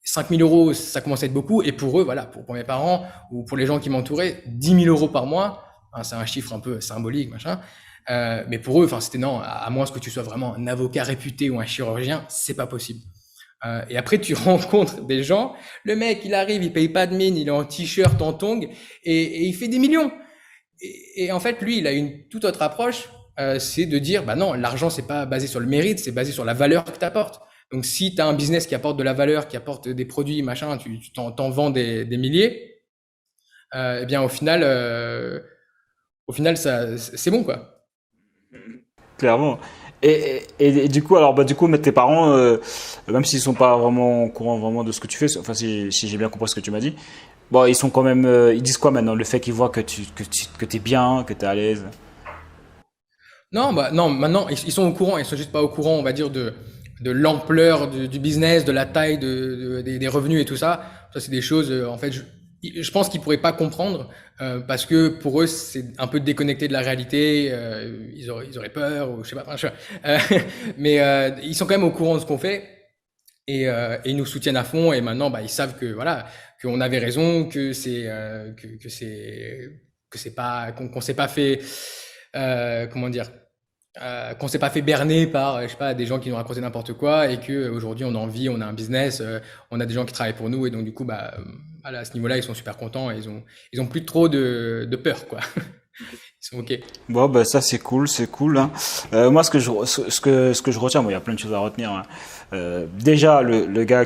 5 000 euros, ça commence à être beaucoup. Et pour eux, voilà, pour mes parents ou pour les gens qui m'entouraient, 10 000 euros par mois, hein, c'est un chiffre un peu symbolique, machin. Mais pour eux, enfin, c'était non, à moins que tu sois vraiment un avocat réputé ou un chirurgien, c'est pas possible. Et après, tu rencontres des gens. Le mec, il arrive, il paye pas de mine, il est en t-shirt, en tongs, et il fait des millions. Et en fait, lui, il a une toute autre approche. C'est de dire, bah non, l'argent, c'est pas basé sur le mérite, c'est basé sur la valeur que tu apportes. Donc, si tu as un business qui apporte de la valeur, qui apporte des produits, machin, tu t'en vends des milliers, eh bien, au final, ça, c'est bon, quoi. Clairement. Et du coup, alors, bah, du coup, mais tes parents, même s'ils sont pas vraiment au courant vraiment de ce que tu fais, enfin, si j'ai bien compris ce que tu m'as dit, bon, ils sont quand même, ils disent quoi maintenant? Le fait qu'ils voient que t'es bien, que t'es à l'aise. Non, bah non, maintenant ils sont au courant, ils sont juste pas au courant, on va dire de l'ampleur du business, de la taille des revenus et tout ça. Ça c'est des choses en fait je pense qu'ils pourraient pas comprendre parce que pour eux c'est un peu déconnecté de la réalité, ils auraient peur ou je sais pas, enfin, mais ils sont quand même au courant de ce qu'on fait et ils nous soutiennent à fond et maintenant bah ils savent que voilà qu'on avait raison, que c'est pas qu'on s'est pas fait comment dire qu'on s'est pas fait berner par, je sais pas, des gens qui nous racontaient n'importe quoi et que aujourd'hui on en vit, on a un business, on a des gens qui travaillent pour nous et donc du coup bah voilà, à ce niveau-là ils sont super contents et ils ont plus trop de peur quoi. Ils sont ok. Bon, bah, ça, c'est cool, hein. Moi, ce que je retiens, bon, il y a plein de choses à retenir, hein. Déjà, le gars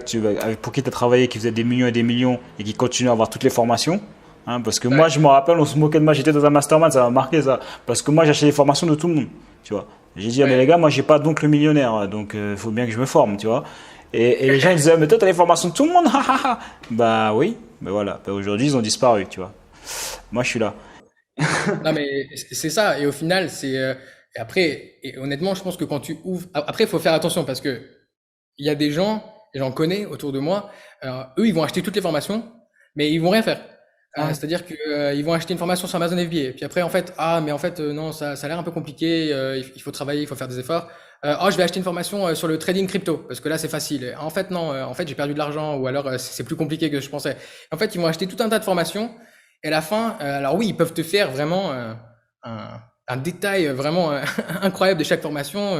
pour qui tu as travaillé, qui faisait des millions et des millions et qui continue à avoir toutes les formations, hein, parce que moi, Ouais, je me rappelle, on se moquait de moi, j'étais dans un mastermind, ça m'a marqué ça, parce que moi, j'achetais les formations de tout le monde, tu vois. J'ai dit, ah, mais les ouais. gars, moi, j'ai pas d'oncle millionnaire, hein, donc il faut bien que je me forme, tu vois. Et les gens ils disaient, mais toi, t'as les formations de tout le monde, ha, ha, ha. Bah oui, mais voilà. Bah, aujourd'hui, ils ont disparu, tu vois. Moi, je suis là. Non mais c'est ça et au final c'est et après et honnêtement je pense que quand tu ouvres après il faut faire attention parce que il y a des gens et j'en connais autour de moi eux ils vont acheter toutes les formations mais ils vont rien faire. C'est-à-dire que ils vont acheter une formation sur Amazon FBA puis après en fait ah mais en fait non ça a l'air un peu compliqué il faut travailler il faut faire des efforts. Oh je vais acheter une formation sur le trading crypto parce que là c'est facile. En fait non en fait j'ai perdu de l'argent ou alors c'est plus compliqué que je pensais. En fait ils vont acheter tout un tas de formations et à la fin, alors oui, ils peuvent te faire vraiment un détail vraiment incroyable de chaque formation,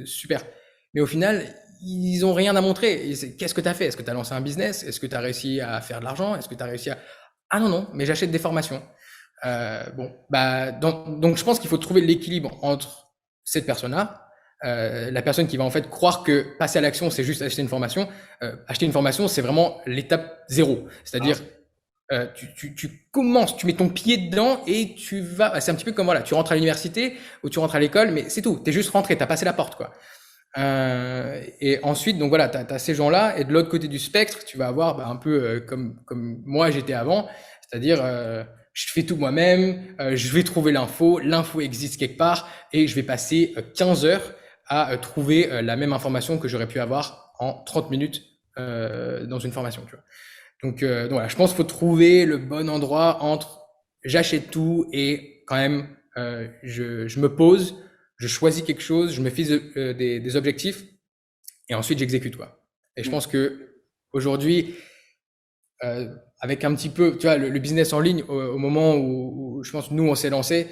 super. Mais au final, ils ont rien à montrer. Qu'est-ce que tu as fait? Est-ce que tu as lancé un business? Est-ce que tu as réussi à faire de l'argent? Est-ce que tu as réussi à... Ah non, non, mais j'achète des formations. Bon, bah, donc je pense qu'il faut trouver l'équilibre entre cette personne-là, la personne qui va en fait croire que passer à l'action, c'est juste acheter une formation. Acheter une formation, c'est vraiment l'étape zéro. C'est-à-dire, tu commences, tu mets ton pied dedans et tu vas. C'est un petit peu comme voilà, tu rentres à l'université ou tu rentres à l'école, mais c'est tout. T'es juste rentré, t'as passé la porte, quoi. Et ensuite, donc voilà, t'as ces gens-là, et de l'autre côté du spectre, tu vas avoir bah, un peu comme moi j'étais avant, c'est-à-dire je fais tout moi-même, je vais trouver l'info existe quelque part, et je vais passer 15 heures à trouver la même information que j'aurais pu avoir en 30 minutes dans une formation, tu vois. Donc voilà, je pense qu'il faut trouver le bon endroit entre j'achète tout et quand même je me pose, je choisis quelque chose, je me fixe des objectifs et ensuite j'exécute quoi. Et je pense que aujourd'hui, avec un petit peu, tu vois, le business en ligne, au moment où je pense nous on s'est lancé,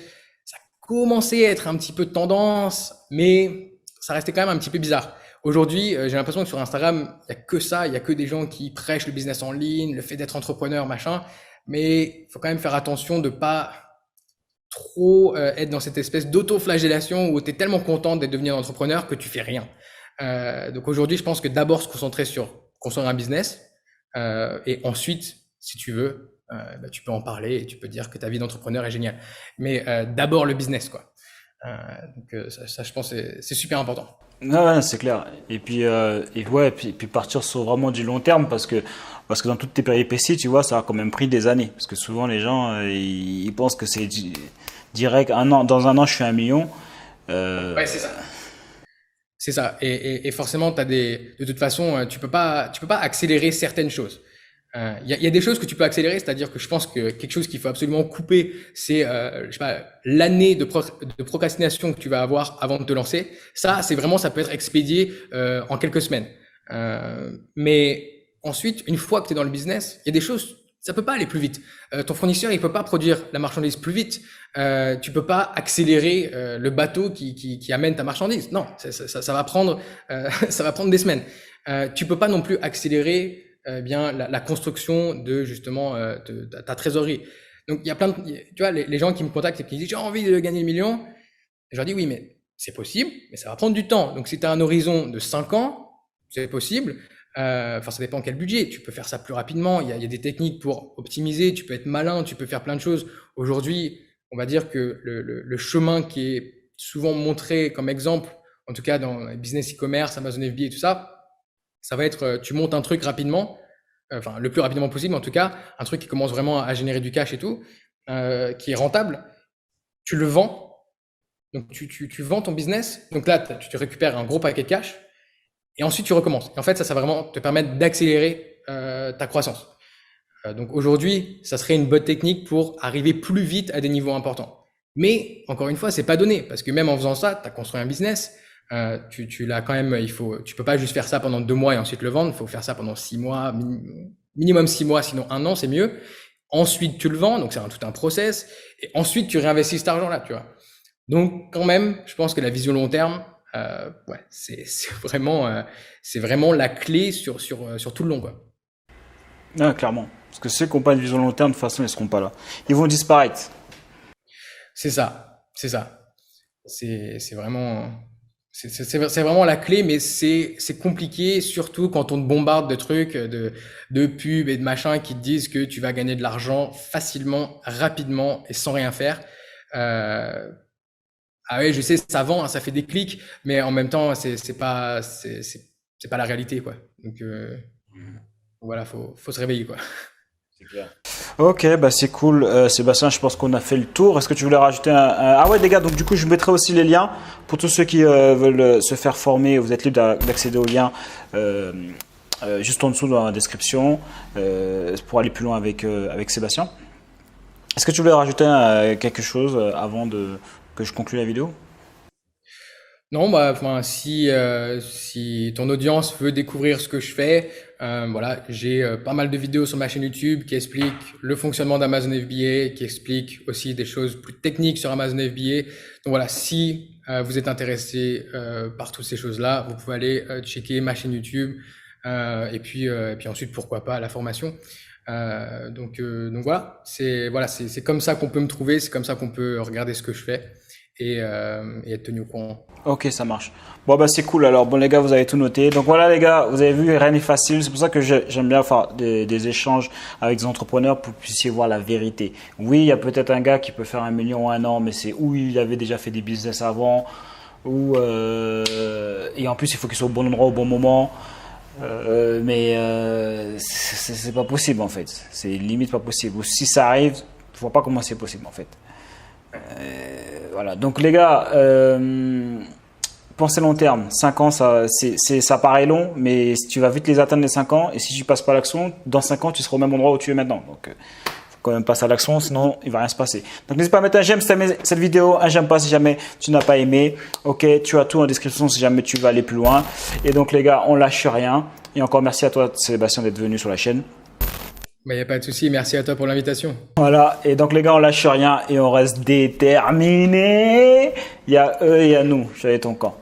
ça commençait à être un petit peu de tendance, mais ça restait quand même un petit peu bizarre. Aujourd'hui, j'ai l'impression que sur Instagram, il y a que ça, il y a que des gens qui prêchent le business en ligne, le fait d'être entrepreneur, machin. Mais il faut quand même faire attention de pas trop être dans cette espèce d'auto-flagellation où tu es tellement content d'être devenu un entrepreneur que tu fais rien. Donc aujourd'hui, je pense que d'abord se concentrer sur construire un business et ensuite, si tu veux, bah, tu peux en parler et tu peux dire que ta vie d'entrepreneur est géniale. Mais d'abord le business, quoi. Donc ça, je pense, c'est super important. Ouais, c'est clair. Et puis, ouais, puis partir sur vraiment du long terme parce que dans toutes tes péripéties, tu vois, ça a quand même pris des années. Parce que souvent, les gens, ils pensent que c'est direct, dans un an, je fais 1 million. Ouais, c'est ça. C'est ça. Et forcément, de toute façon, tu peux pas accélérer certaines choses. Il y a des choses que tu peux accélérer, c'est-à-dire que je pense que quelque chose qu'il faut absolument couper, c'est, je sais pas, l'année de procrastination que tu vas avoir avant de te lancer. Ça, c'est vraiment, ça peut être expédié en quelques semaines. Mais ensuite, une fois que tu es dans le business, il y a des choses, ça peut pas aller plus vite. Ton fournisseur, il peut pas produire la marchandise plus vite. Tu peux pas accélérer le bateau qui amène ta marchandise. Non, ça va prendre, ça va prendre des semaines. Tu peux pas non plus accélérer bien la construction de justement de ta trésorerie. Donc il y a plein de, tu vois, les gens qui me contactent et qui disent j'ai envie de gagner le million, je leur dis oui, mais c'est possible, mais ça va prendre du temps. Donc si tu as un horizon de 5 ans, c'est possible. Enfin, ça dépend quel budget. Tu peux faire ça plus rapidement. Il y a des techniques pour optimiser. Tu peux être malin. Tu peux faire plein de choses. Aujourd'hui, on va dire que le chemin qui est souvent montré comme exemple, en tout cas dans les business e-commerce, Amazon FBA et tout ça, ça va être tu montes un truc rapidement, enfin le plus rapidement possible en tout cas, un truc qui commence vraiment à générer du cash et tout, qui est rentable. Tu le vends. Donc tu vends ton business. Donc là, tu récupères un gros paquet de cash. Et ensuite, tu recommences. Et en fait, ça va vraiment te permettre d'accélérer ta croissance. Donc aujourd'hui, ça serait une bonne technique pour arriver plus vite à des niveaux importants. Mais encore une fois, c'est pas donné parce que même en faisant ça, tu as construit un business. Tu l'as quand même. Tu peux pas juste faire ça pendant 2 mois et ensuite le vendre. Il faut faire ça pendant 6 mois, minimum 6 mois, sinon 1 an, c'est mieux. Ensuite, tu le vends, donc c'est tout un process. Et ensuite, tu réinvestis cet argent-là, tu vois. Donc quand même, je pense que la vision long terme. Ouais, c'est vraiment la clé sur tout le long, quoi. Ah, clairement. Parce que ceux qui n'ont pas une vision long terme, de toute façon, ils ne seront pas là. Ils vont disparaître. C'est ça, c'est ça. C'est vraiment, c'est vraiment la clé, mais c'est compliqué, surtout quand on te bombarde de trucs, de pubs et de machins qui te disent que tu vas gagner de l'argent facilement, rapidement et sans rien faire. Ah ouais, je sais, ça vend, hein, ça fait des clics, mais en même temps, c'est pas la réalité, quoi. Donc voilà, faut se réveiller, quoi. C'est clair. Ok, bah c'est cool. Sébastien, je pense qu'on a fait le tour. Est-ce que tu voulais rajouter Ah ouais, les gars, donc du coup, je mettrai aussi les liens pour tous ceux qui veulent se faire former. Vous êtes libre d'accéder aux liens juste en dessous dans la description pour aller plus loin avec Sébastien. Est-ce que tu voulais rajouter quelque chose avant que je conclue la vidéo? Non, bah, enfin, si ton audience veut découvrir ce que je fais, voilà, j'ai pas mal de vidéos sur ma chaîne YouTube qui expliquent le fonctionnement d'Amazon FBA, qui expliquent aussi des choses plus techniques sur Amazon FBA. Donc voilà, si vous êtes intéressé par toutes ces choses-là, vous pouvez aller checker ma chaîne YouTube et puis ensuite pourquoi pas la formation. Donc voilà, c'est comme ça qu'on peut me trouver, c'est comme ça qu'on peut regarder ce que je fais et être tenu au courant. Ok, ça marche. Bon, bah c'est cool. Alors, bon, les gars, vous avez tout noté. Donc voilà, les gars, vous avez vu, rien n'est facile. C'est pour ça que j'aime bien faire des échanges avec des entrepreneurs pour que vous puissiez voir la vérité. Oui, il y a peut-être un gars qui peut faire 1 million en 1 an, mais c'est où il avait déjà fait des business avant, et en plus, il faut qu'il soit au bon endroit au bon moment. Mais c'est pas possible en fait. C'est limite pas possible. Ou si ça arrive, je vois pas comment c'est possible en fait. Voilà. Donc les gars, pensez long terme. 5 ans, ça paraît long, mais tu vas vite les atteindre les 5 ans. Et si tu passes pas à l'action, dans 5 ans, tu seras au même endroit où tu es maintenant. Donc faut quand même passer à l'action, sinon il va rien se passer. Donc n'hésite pas à mettre un j'aime si tu as aimé cette vidéo, un j'aime pas si jamais tu n'as pas aimé. Ok, tu as tout en description si jamais tu veux aller plus loin. Et donc les gars, on lâche rien. Et encore merci à toi Sébastien d'être venu sur la chaîne. Bah, y a pas de souci. Merci à toi pour l'invitation. Voilà, et donc les gars, on lâche rien et on reste déterminés. Il y a eux et il y a nous. Choisis ton camp.